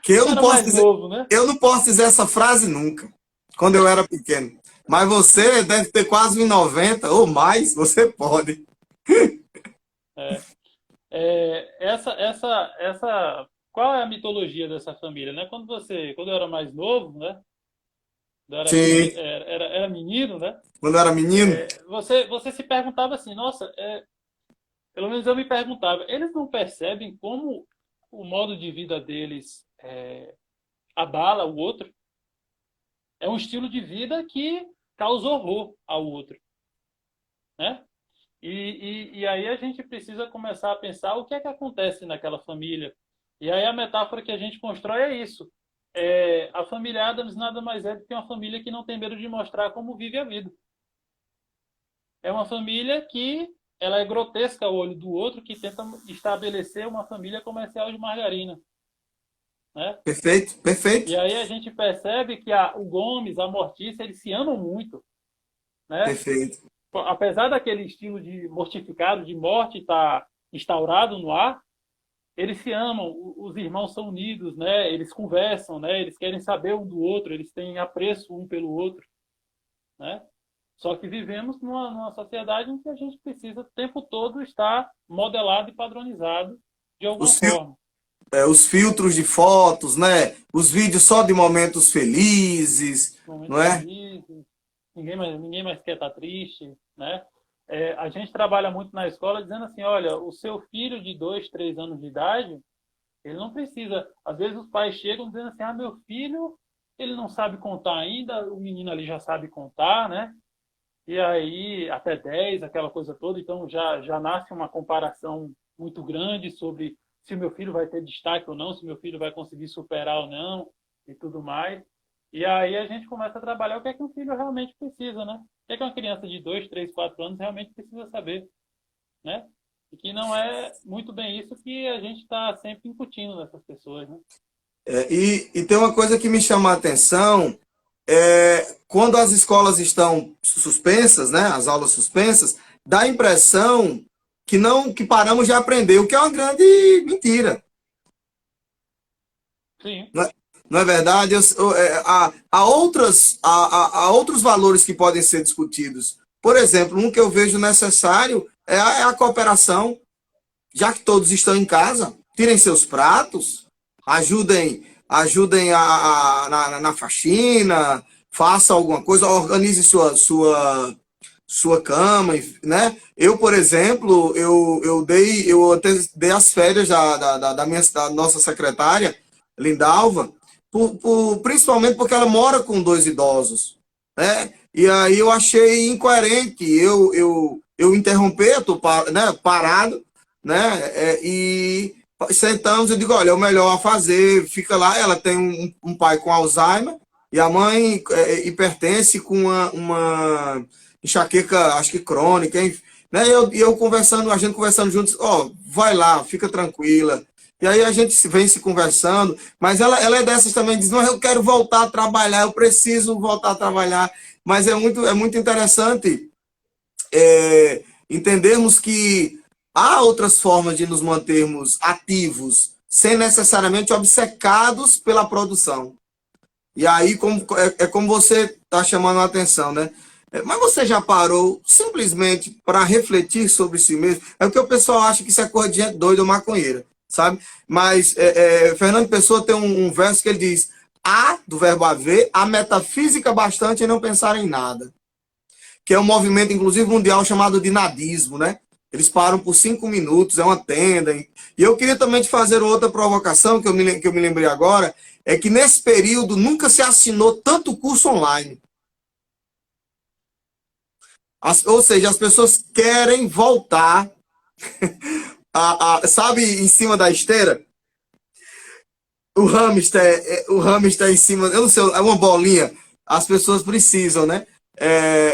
Que Quando era mais novo, né? eu não posso dizer essa frase nunca, quando eu era pequeno. Mas você deve ter quase 1,90 ou mais, você pode. É, qual é a mitologia dessa família, né? Quando eu era mais novo, né? Sim, Era menino, né? quando eu era menino. Você se perguntava assim, nossa, pelo menos eu me perguntava, eles não percebem como o modo de vida deles abala o outro? É um estilo de vida que causa horror ao outro, né? E aí a gente precisa começar a pensar o que é que acontece naquela família. E aí a metáfora que a gente constrói é isso. A família Adams nada mais é do que uma família que não tem medo de mostrar como vive a vida. É uma família que ela é grotesca ao olho do outro, que tenta estabelecer uma família comercial de margarina, né? Perfeito, E perfeito, aí a gente percebe que o Gomes, a Mortícia, eles se amam muito, né? perfeito. Apesar daquele estilo de mortificado, de morte estar instaurado no ar, eles se amam, os irmãos são unidos, né? Eles conversam, né? Eles querem saber um do outro, eles têm apreço um pelo outro, né? Só que vivemos numa sociedade em que a gente precisa o tempo todo estar modelado e padronizado de alguma Os, fil- forma. os filtros de fotos, né? Os vídeos só de momentos felizes, não Momentos é? felizes, ninguém mais quer estar triste, né? A gente trabalha muito na escola dizendo assim, olha, o seu filho de 2, 3 anos de idade, ele não precisa. Às vezes os pais chegam dizendo assim, meu filho, ele não sabe contar ainda, o menino ali já sabe contar, né? E aí, até 10 aquela coisa toda, então já nasce uma comparação muito grande sobre se meu filho vai ter destaque ou não, se meu filho vai conseguir superar ou não, e tudo mais. E aí a gente começa a trabalhar o que é que um filho realmente precisa, né? O que é que uma criança de 2, 3, 4 anos realmente precisa saber, né? E que não é muito bem isso que a gente está sempre incutindo nessas pessoas, né? E tem uma coisa que me chama a atenção, quando as escolas estão suspensas, né? As aulas suspensas, dá a impressão que não, que paramos de aprender, o que é uma grande mentira. Sim, Não é, não é verdade? Há outros valores que podem ser discutidos. Por exemplo, um que eu vejo necessário é a cooperação, já que todos estão em casa, tirem seus pratos, ajudem na faxina, faça alguma coisa, organize sua cama, né? Eu, por exemplo, eu até dei as férias da nossa secretária, Lindalva, principalmente porque ela mora com 2 idosos, né? E aí eu achei incoerente eu interromper, eu tô né, parado, né? E sentamos, eu digo, olha, é o melhor a fazer, fica lá, ela tem um pai com Alzheimer e a mãe hipertense com uma enxaqueca, acho que crônica, hein? Né? E eu conversando, a gente conversando juntos, vai lá, fica tranquila. E aí a gente vem se conversando, mas ela é dessas também, diz, não, eu quero voltar a trabalhar, eu preciso voltar a trabalhar. Mas é muito interessante entendermos que há outras formas de nos mantermos ativos, sem necessariamente obcecados pela produção. E aí como você está chamando a atenção, né? Mas você já parou simplesmente para refletir sobre si mesmo? É o que o pessoal acha que isso é coisa de gente doida ou maconheira, sabe? Mas Fernando Pessoa tem um verso que ele diz: há, do verbo haver, a metafísica bastante em não pensar em nada. Que é um movimento, inclusive, mundial chamado de nadismo, né? Eles param por 5 minutos, é uma tenda. E eu queria também te fazer outra provocação, que eu me lembrei agora, é que nesse período nunca se assinou tanto curso online. Ou seja, as pessoas querem voltar Sabe, em cima da esteira? O hamster em cima, eu não sei, é uma bolinha. As pessoas precisam, né?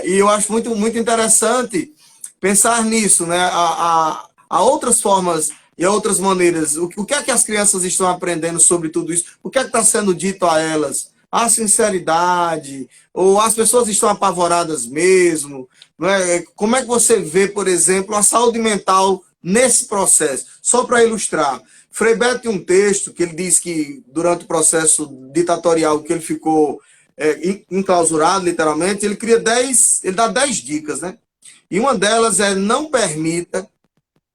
E eu acho muito, muito interessante pensar nisso, né? Há outras formas e outras maneiras. O que é que as crianças estão aprendendo sobre tudo isso? O que é que está sendo dito a elas? A sinceridade, ou as pessoas estão apavoradas mesmo? Não é? Como é que você vê, por exemplo, a saúde mental nesse processo? Só para ilustrar. Frei Beto tem um texto que ele diz que durante o processo ditatorial que ele ficou enclausurado, literalmente, ele dá 10 dicas, né? E uma delas é: não permita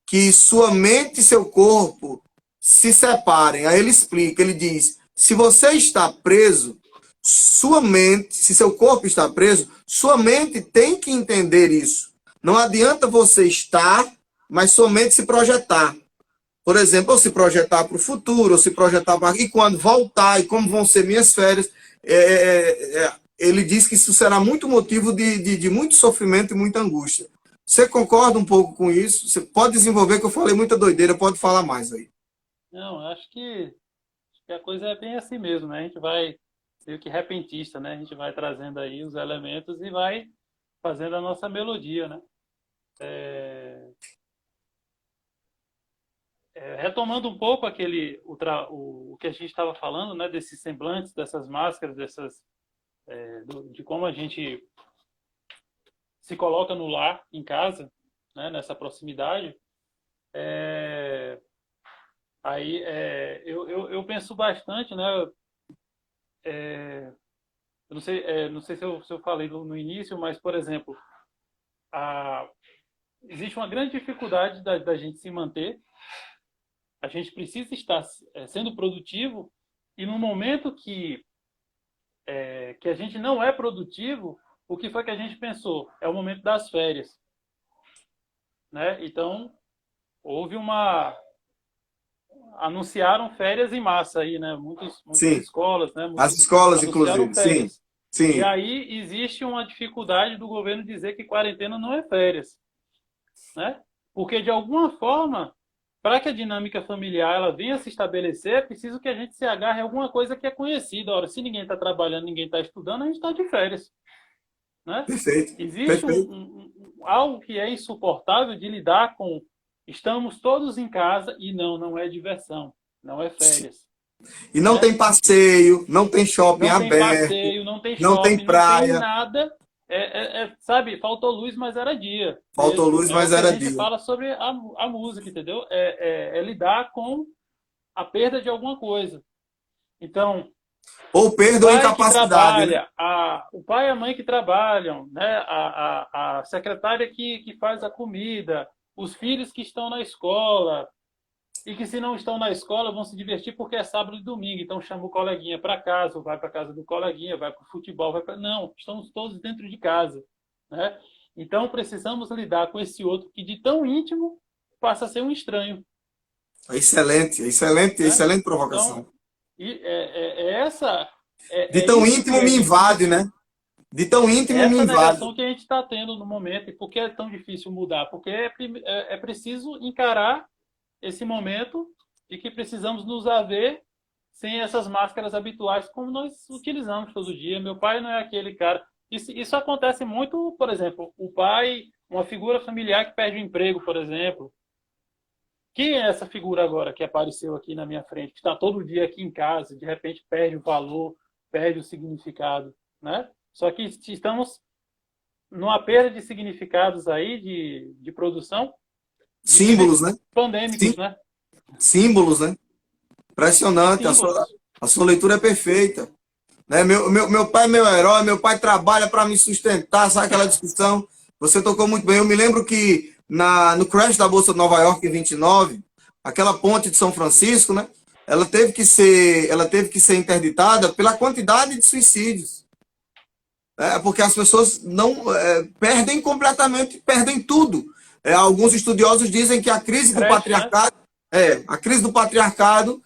que sua mente e seu corpo se separem. Aí ele explica, ele diz: se você está preso, sua mente, se seu corpo está preso, sua mente tem que entender isso. Não adianta você estar, mas sua mente se projetar. Por exemplo, ou se projetar para o futuro, ou se projetar para... E quando voltar, e como vão ser minhas férias, ele diz que isso será muito motivo de muito sofrimento e muita angústia. Você concorda um pouco com isso? Você pode desenvolver, que eu falei muita doideira, pode falar mais aí. Não, acho que a coisa é bem assim mesmo, né? A gente vai meio que repentista, né? A gente vai trazendo aí os elementos e vai fazendo a nossa melodia, né? Retomando um pouco o que a gente estava falando, né? Desses semblantes, dessas máscaras, de como a gente se coloca no lar, em casa, né? Nessa proximidade. Aí eu penso bastante, né? Eu não sei se eu falei no início, mas, por exemplo, existe uma grande dificuldade da gente se manter. A gente precisa estar sendo produtivo, e no momento que a gente não é produtivo, o que foi que a gente pensou? É o momento das férias, né? Então, houve anunciaram férias em massa aí, né? Muitas Sim, escolas, né? as Muitos escolas, anunciaram inclusive. Sim, férias. E sim. aí existe uma dificuldade do governo dizer que quarentena não é férias, né? Porque de alguma forma, para que a dinâmica familiar ela venha se estabelecer, é preciso que a gente se agarre a alguma coisa que é conhecida. Ora, se ninguém está trabalhando, ninguém está estudando, a gente está de férias, né? Perfeito, Existe perfeito. algo que é insuportável de lidar com. Estamos todos em casa e não é diversão, não é férias, E não né? tem passeio, não tem shopping Não tem aberto, passeio, não tem não tem shopping, não tem praia. nada. Sabe, faltou luz, mas era dia Faltou mesmo. luz, É o mas que a era gente dia. fala sobre a música, entendeu? É lidar com a perda de alguma coisa. Então, Ou o perda ou pai que incapacidade, né? trabalha, o pai e a mãe que trabalham, né? A secretária que faz a comida, os filhos que estão na escola, e que, se não estão na escola, vão se divertir porque é sábado e domingo. Então chama o coleguinha para casa, ou vai para casa do coleguinha, vai para o futebol, vai para... Não, estamos todos dentro de casa, né? Então precisamos lidar com esse outro que de tão íntimo passa a ser um estranho, Excelente, excelente, né? excelente Então, provocação. De é tão isso que íntimo a me gente... invade, né? De tão É íntimo me essa invade. negação que a gente está tendo no momento. E por que é tão difícil mudar? Porque é preciso encarar esse momento e que precisamos nos haver sem essas máscaras habituais como nós utilizamos todo dia. Meu pai não é aquele cara. Isso acontece muito, por exemplo, o pai, uma figura familiar que perde o emprego, por exemplo. Quem é essa figura agora que apareceu aqui na minha frente, que está todo dia aqui em casa, de repente perde o valor, perde o significado, né? Só que estamos numa perda de significados aí, de produção, de Símbolos, níveis né? pandêmicos, né? Símbolos, né? Impressionante. A sua, Símbolos. a sua leitura é perfeita. Né? Meu pai é meu herói, meu pai trabalha para me sustentar, sabe aquela discussão? Você tocou muito bem. Eu me lembro que no crash da Bolsa de Nova York em 29, aquela ponte de São Francisco, né? Ela teve que ser interditada pela quantidade de suicídios. Porque as pessoas não perdem completamente, perdem tudo. Alguns estudiosos dizem que Creche, né? a crise do patriarcado,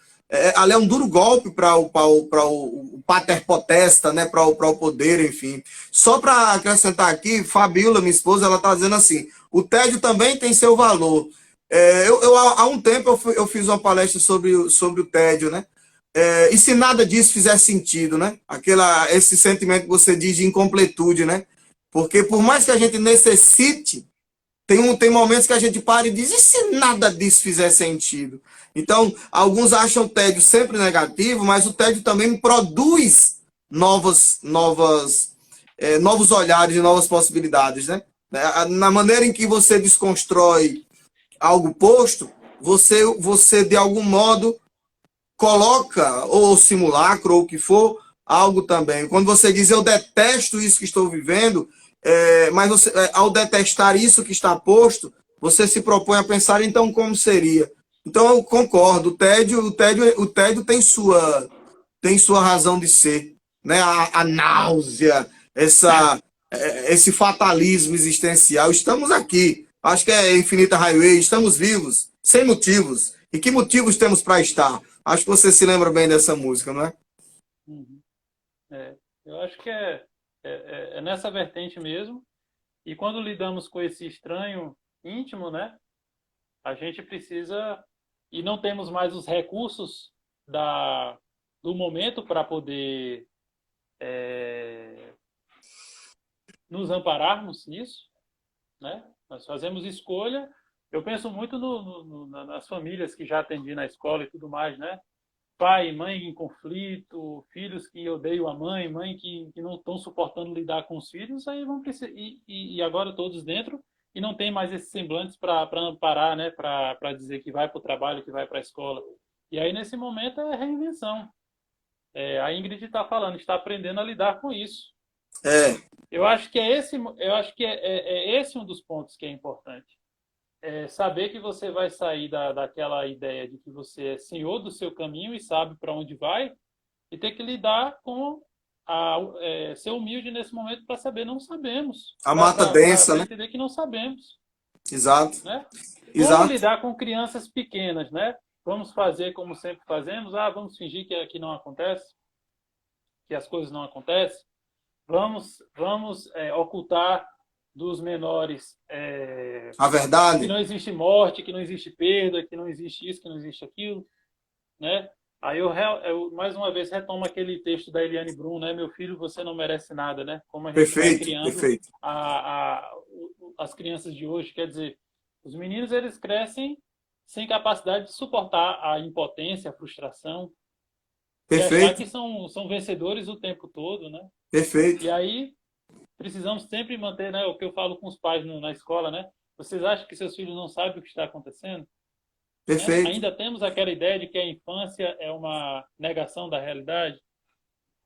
ali é um duro golpe para o pater potesta, né, para o poder, enfim. Só para acrescentar aqui, Fabiola, minha esposa, ela está dizendo assim: o tédio também tem seu valor. Há um tempo eu fiz uma palestra sobre o tédio, né? E se nada disso fizer sentido, né? Esse sentimento que você diz de incompletude, né? Porque por mais que a gente necessite, tem momentos que a gente para e diz, e se nada disso fizer sentido? Então, alguns acham o tédio sempre negativo, mas o tédio também produz novos olhares e novas possibilidades, né? Na maneira em que você desconstrói algo posto, você de algum modo coloca, ou simulacro, ou o que for, algo também. Quando você diz, eu detesto isso que estou vivendo, mas ao detestar isso que está posto, você se propõe a pensar, então, como seria? Então, eu concordo, o tédio tem sua razão de ser, né? A náusea, esse fatalismo existencial. Estamos aqui, acho que é Infinita Highway, estamos vivos, sem motivos. E que motivos temos para estar? Acho que você se lembra bem dessa música, não é? Uhum. É, eu acho que é nessa vertente mesmo. E quando lidamos com esse estranho íntimo, né, a gente precisa e não temos mais os recursos do momento para poder nos ampararmos nisso, né? Nós fazemos escolha. Eu penso muito nas famílias que já atendi na escola e tudo mais, né? Pai e mãe em conflito, filhos que odeiam a mãe, mãe que não estão suportando lidar com os filhos, aí vão precisar, e agora todos dentro, e não tem mais esses semblantes para amparar, né? Para dizer que vai para o trabalho, que vai para a escola. E aí, nesse momento, é reinvenção. A Ingrid está falando, está aprendendo a lidar com isso. É, Eu acho que é esse um dos pontos que é importante. Saber que você vai sair daquela ideia de que você é senhor do seu caminho e sabe para onde vai, e ter que lidar com ser humilde nesse momento para saber não sabemos, a mata densa, para né? entender que não sabemos, Exato, né? Como exato. lidar com crianças pequenas, né? Vamos fazer como sempre fazemos, vamos fingir que não acontece, que as coisas não acontecem, vamos ocultar dos menores A que verdade, não existe morte, que não existe perda, que não existe isso, que não existe aquilo, né? Aí eu mais uma vez retomo aquele texto da Eliane Brum, né? Meu filho, você não merece nada, né? Como a gente vai perfeito, criando perfeito, as crianças de hoje, quer dizer, os meninos eles crescem sem capacidade de suportar a impotência, a frustração e achar perfeito, que são vencedores o tempo todo, né? perfeito, E aí precisamos sempre manter, né? O que eu falo com os pais na escola, né? Vocês acham que seus filhos não sabem o que está acontecendo? Né? perfeito, Ainda temos aquela ideia de que a infância é uma negação da realidade.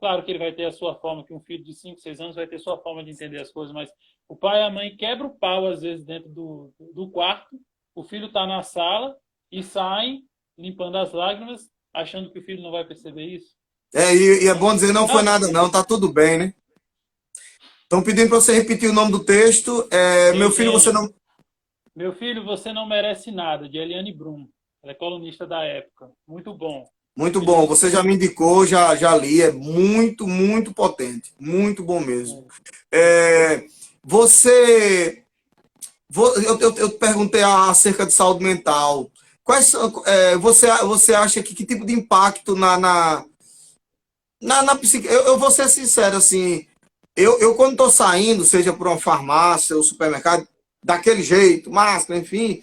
Claro que ele vai ter a sua forma, que um filho de 5, 6 anos vai ter sua forma de entender as coisas, mas o pai e a mãe quebram o pau, às vezes, dentro do quarto, o filho está na sala e saem limpando as lágrimas, achando que o filho não vai perceber isso. e é Né? bom dizer, não foi Ah, nada não, tá tudo bem, né? Estão pedindo para você repetir o nome do texto. Meu filho, você Eugênio, não. meu filho, você não merece nada, de Eliane Brum. Ela é colunista da época. Muito bom. Muito bom, Recomendo você já sempre. me indicou, já li, é muito, muito potente, muito bom mesmo. É, você, eu te perguntei acerca de saúde mental. Você acha que tipo de impacto na psique? Eu vou ser sincero, assim, eu quando estou saindo, seja por uma farmácia ou supermercado, daquele jeito, máscara, enfim,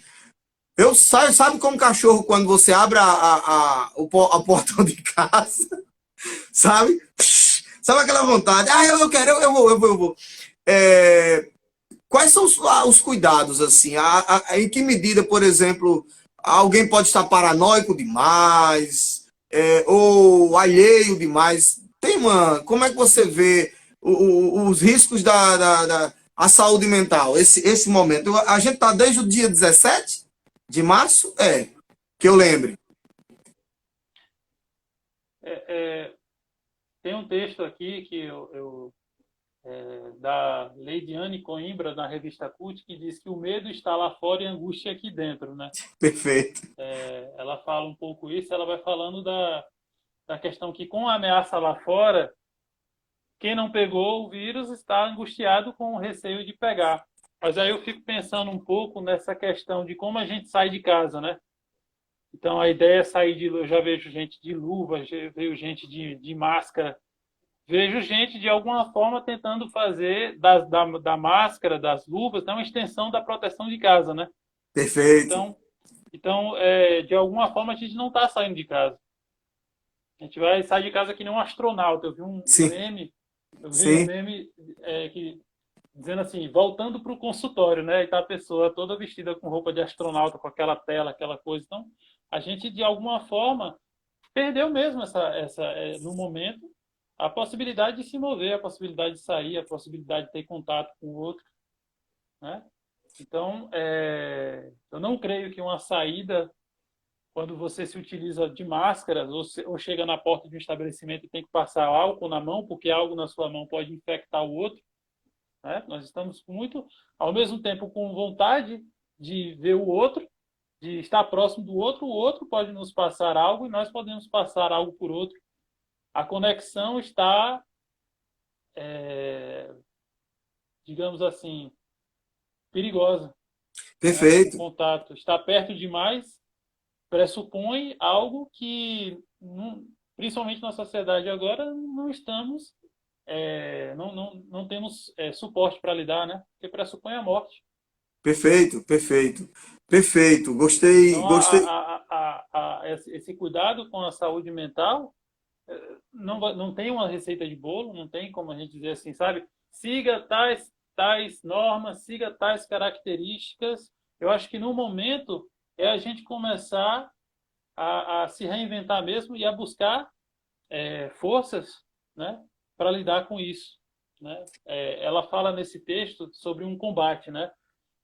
eu saio, sabe como cachorro quando você abre o portão de casa, sabe? Sabe aquela vontade? Eu quero, eu vou. É, quais são os cuidados, assim? Em que medida, por exemplo, alguém pode estar paranoico demais, ou alheio demais? Como é que você vê os riscos a saúde mental, esse momento? A gente está desde o dia 17 de março? Que eu lembre. É, é, tem um texto aqui que da Leidiane Coimbra, na revista CUT, que diz que o medo está lá fora e a angústia aqui dentro, né? Perfeito. Ela fala um pouco isso, ela vai falando da questão que com a ameaça lá fora, quem não pegou o vírus está angustiado com o receio de pegar. Mas aí eu fico pensando um pouco nessa questão de como a gente sai de casa, né? Então a ideia é sair de... Eu já vejo gente de luva, já vejo gente de máscara, vejo gente de alguma forma tentando fazer da máscara, das luvas, né, uma extensão da proteção de casa, né? Perfeito. Então, de alguma forma a gente não está saindo de casa. A gente vai sair de casa que nem um astronauta. Sim, Eu vi um sim. meme que dizendo assim, voltando para o consultório, né? E tá a pessoa toda vestida com roupa de astronauta, com aquela tela, aquela coisa. Então, a gente de alguma forma perdeu mesmo no momento a possibilidade de se mover, a possibilidade de sair, a possibilidade de ter contato com o outro, né? Então, eu não creio que uma saída, quando você se utiliza de máscaras ou chega na porta de um estabelecimento e tem que passar álcool na mão, porque algo na sua mão pode infectar o outro, né? Nós estamos muito, ao mesmo tempo, com vontade de ver o outro, de estar próximo do outro, o outro pode nos passar algo e nós podemos passar algo por outro. A conexão está, digamos assim, perigosa, né? O Perfeito. contato está perto demais, pressupõe algo que, principalmente na sociedade agora, não estamos, não temos suporte para lidar, né? Porque pressupõe a morte. Perfeito, perfeito. Perfeito. Gostei, Então, gostei. esse cuidado com a saúde mental não tem uma receita de bolo, não tem como a gente dizer assim, sabe? Siga tais normas, siga tais características. Eu acho que no momento é a gente começar a se reinventar mesmo e a buscar forças, né, para lidar com isso, né? Ela fala nesse texto sobre um combate, né?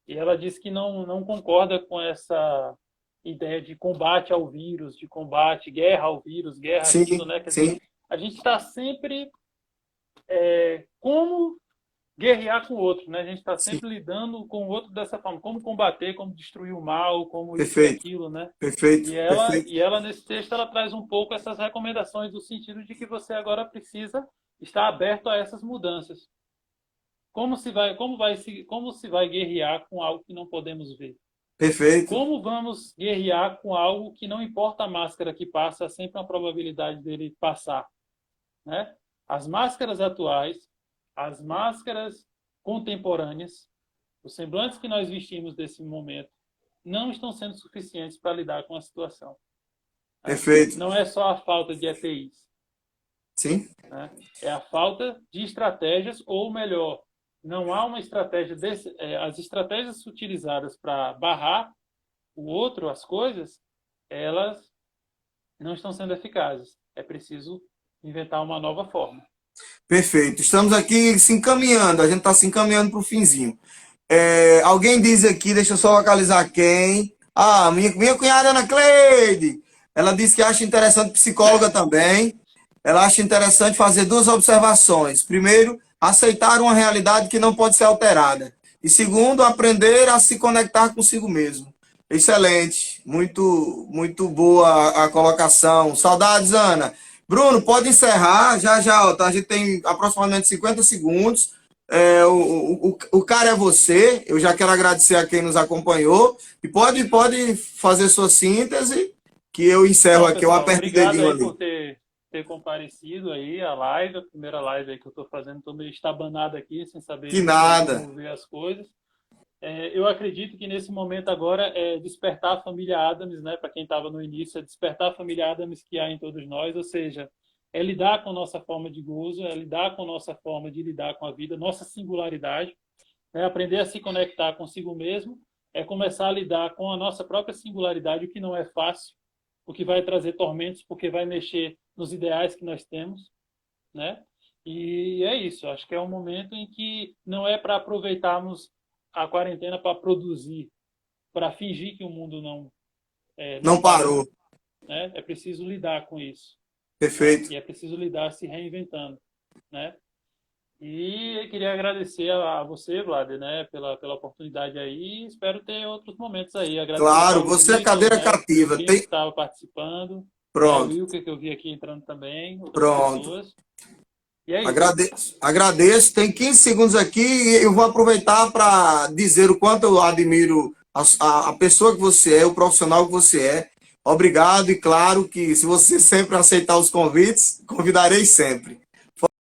E ela diz que não concorda com essa ideia de combate ao vírus, de combate, guerra ao vírus, guerra Sim, aquilo, né? Quer dizer, sim, a gente está sempre como guerrear com o outro, né? A gente está sim. sempre lidando com o outro dessa forma, como combater, como destruir o mal, como isso e Perfeito, aquilo, né? perfeito, E perfeito. ela nesse texto ela traz um pouco essas recomendações do sentido de que você agora precisa estar aberto a essas mudanças. Como se vai guerrear com algo que não podemos ver? Perfeito. Como vamos guerrear com algo que não importa a máscara que passa, há sempre uma probabilidade dele passar, né? As máscaras atuais, as máscaras contemporâneas, os semblantes que nós vestimos desse momento não estão sendo suficientes para lidar com a situação, né? Perfeito. Não é só a falta de EPIs, Sim, né? É a falta de estratégias, ou melhor, não há uma estratégia as estratégias utilizadas para barrar o outro, as coisas, elas não estão sendo eficazes. É preciso inventar uma nova forma. perfeito. Estamos aqui se encaminhando, a gente está se encaminhando para o finzinho. Alguém diz aqui, deixa eu só localizar quem. Ah, minha cunhada Ana Cleide. Ela disse que acha interessante, psicóloga também. Ela acha interessante fazer duas observações. Primeiro, aceitar uma realidade que não pode ser alterada. E segundo, aprender a se conectar consigo mesmo. Excelente. Muito, muito boa a colocação. Saudades, Ana. Bruno, pode encerrar. Já, já, ó, tá? A gente tem aproximadamente 50 segundos. O cara é você. Eu já quero agradecer a quem nos acompanhou. E pode fazer sua síntese, que eu encerro Então, aqui. Eu pessoal, aperto o obrigado dedinho aí ali. por ter comparecido aí a live, a primeira live aí que eu estou fazendo. Estou meio estabanado aqui, sem saber Que muito bem nada. como ver as coisas. Eu acredito que nesse momento agora é despertar a família Adams, né? Para quem estava no início, é despertar a família Adams que há em todos nós, ou seja, é lidar com nossa forma de gozo, é lidar com nossa forma de lidar com a vida, nossa singularidade, né? Aprender a se conectar consigo mesmo, é começar a lidar com a nossa própria singularidade, o que não é fácil, o que vai trazer tormentos, porque vai mexer nos ideais que nós temos, né? E é isso, acho que é um momento em que não é para aproveitarmos a quarentena para produzir, para fingir que o mundo não Não parou, parou. né? É preciso lidar com isso, né? Perfeito. E é preciso lidar se reinventando, né? E eu queria agradecer a você, Vlad, né, pela oportunidade aí. Espero ter outros momentos aí. Agradecer ao Claro, Paulo você é Vitor, cadeira né, o cativa. James que estava participando, né, o Pronto, Wilker que eu vi aqui entrando também, outras pronto. pessoas. E é isso. Agradeço, agradeço. Tem 15 segundos aqui e eu vou aproveitar para dizer o quanto eu admiro a pessoa que você é, o profissional que você é. Obrigado e claro que se você sempre aceitar os convites, convidarei sempre.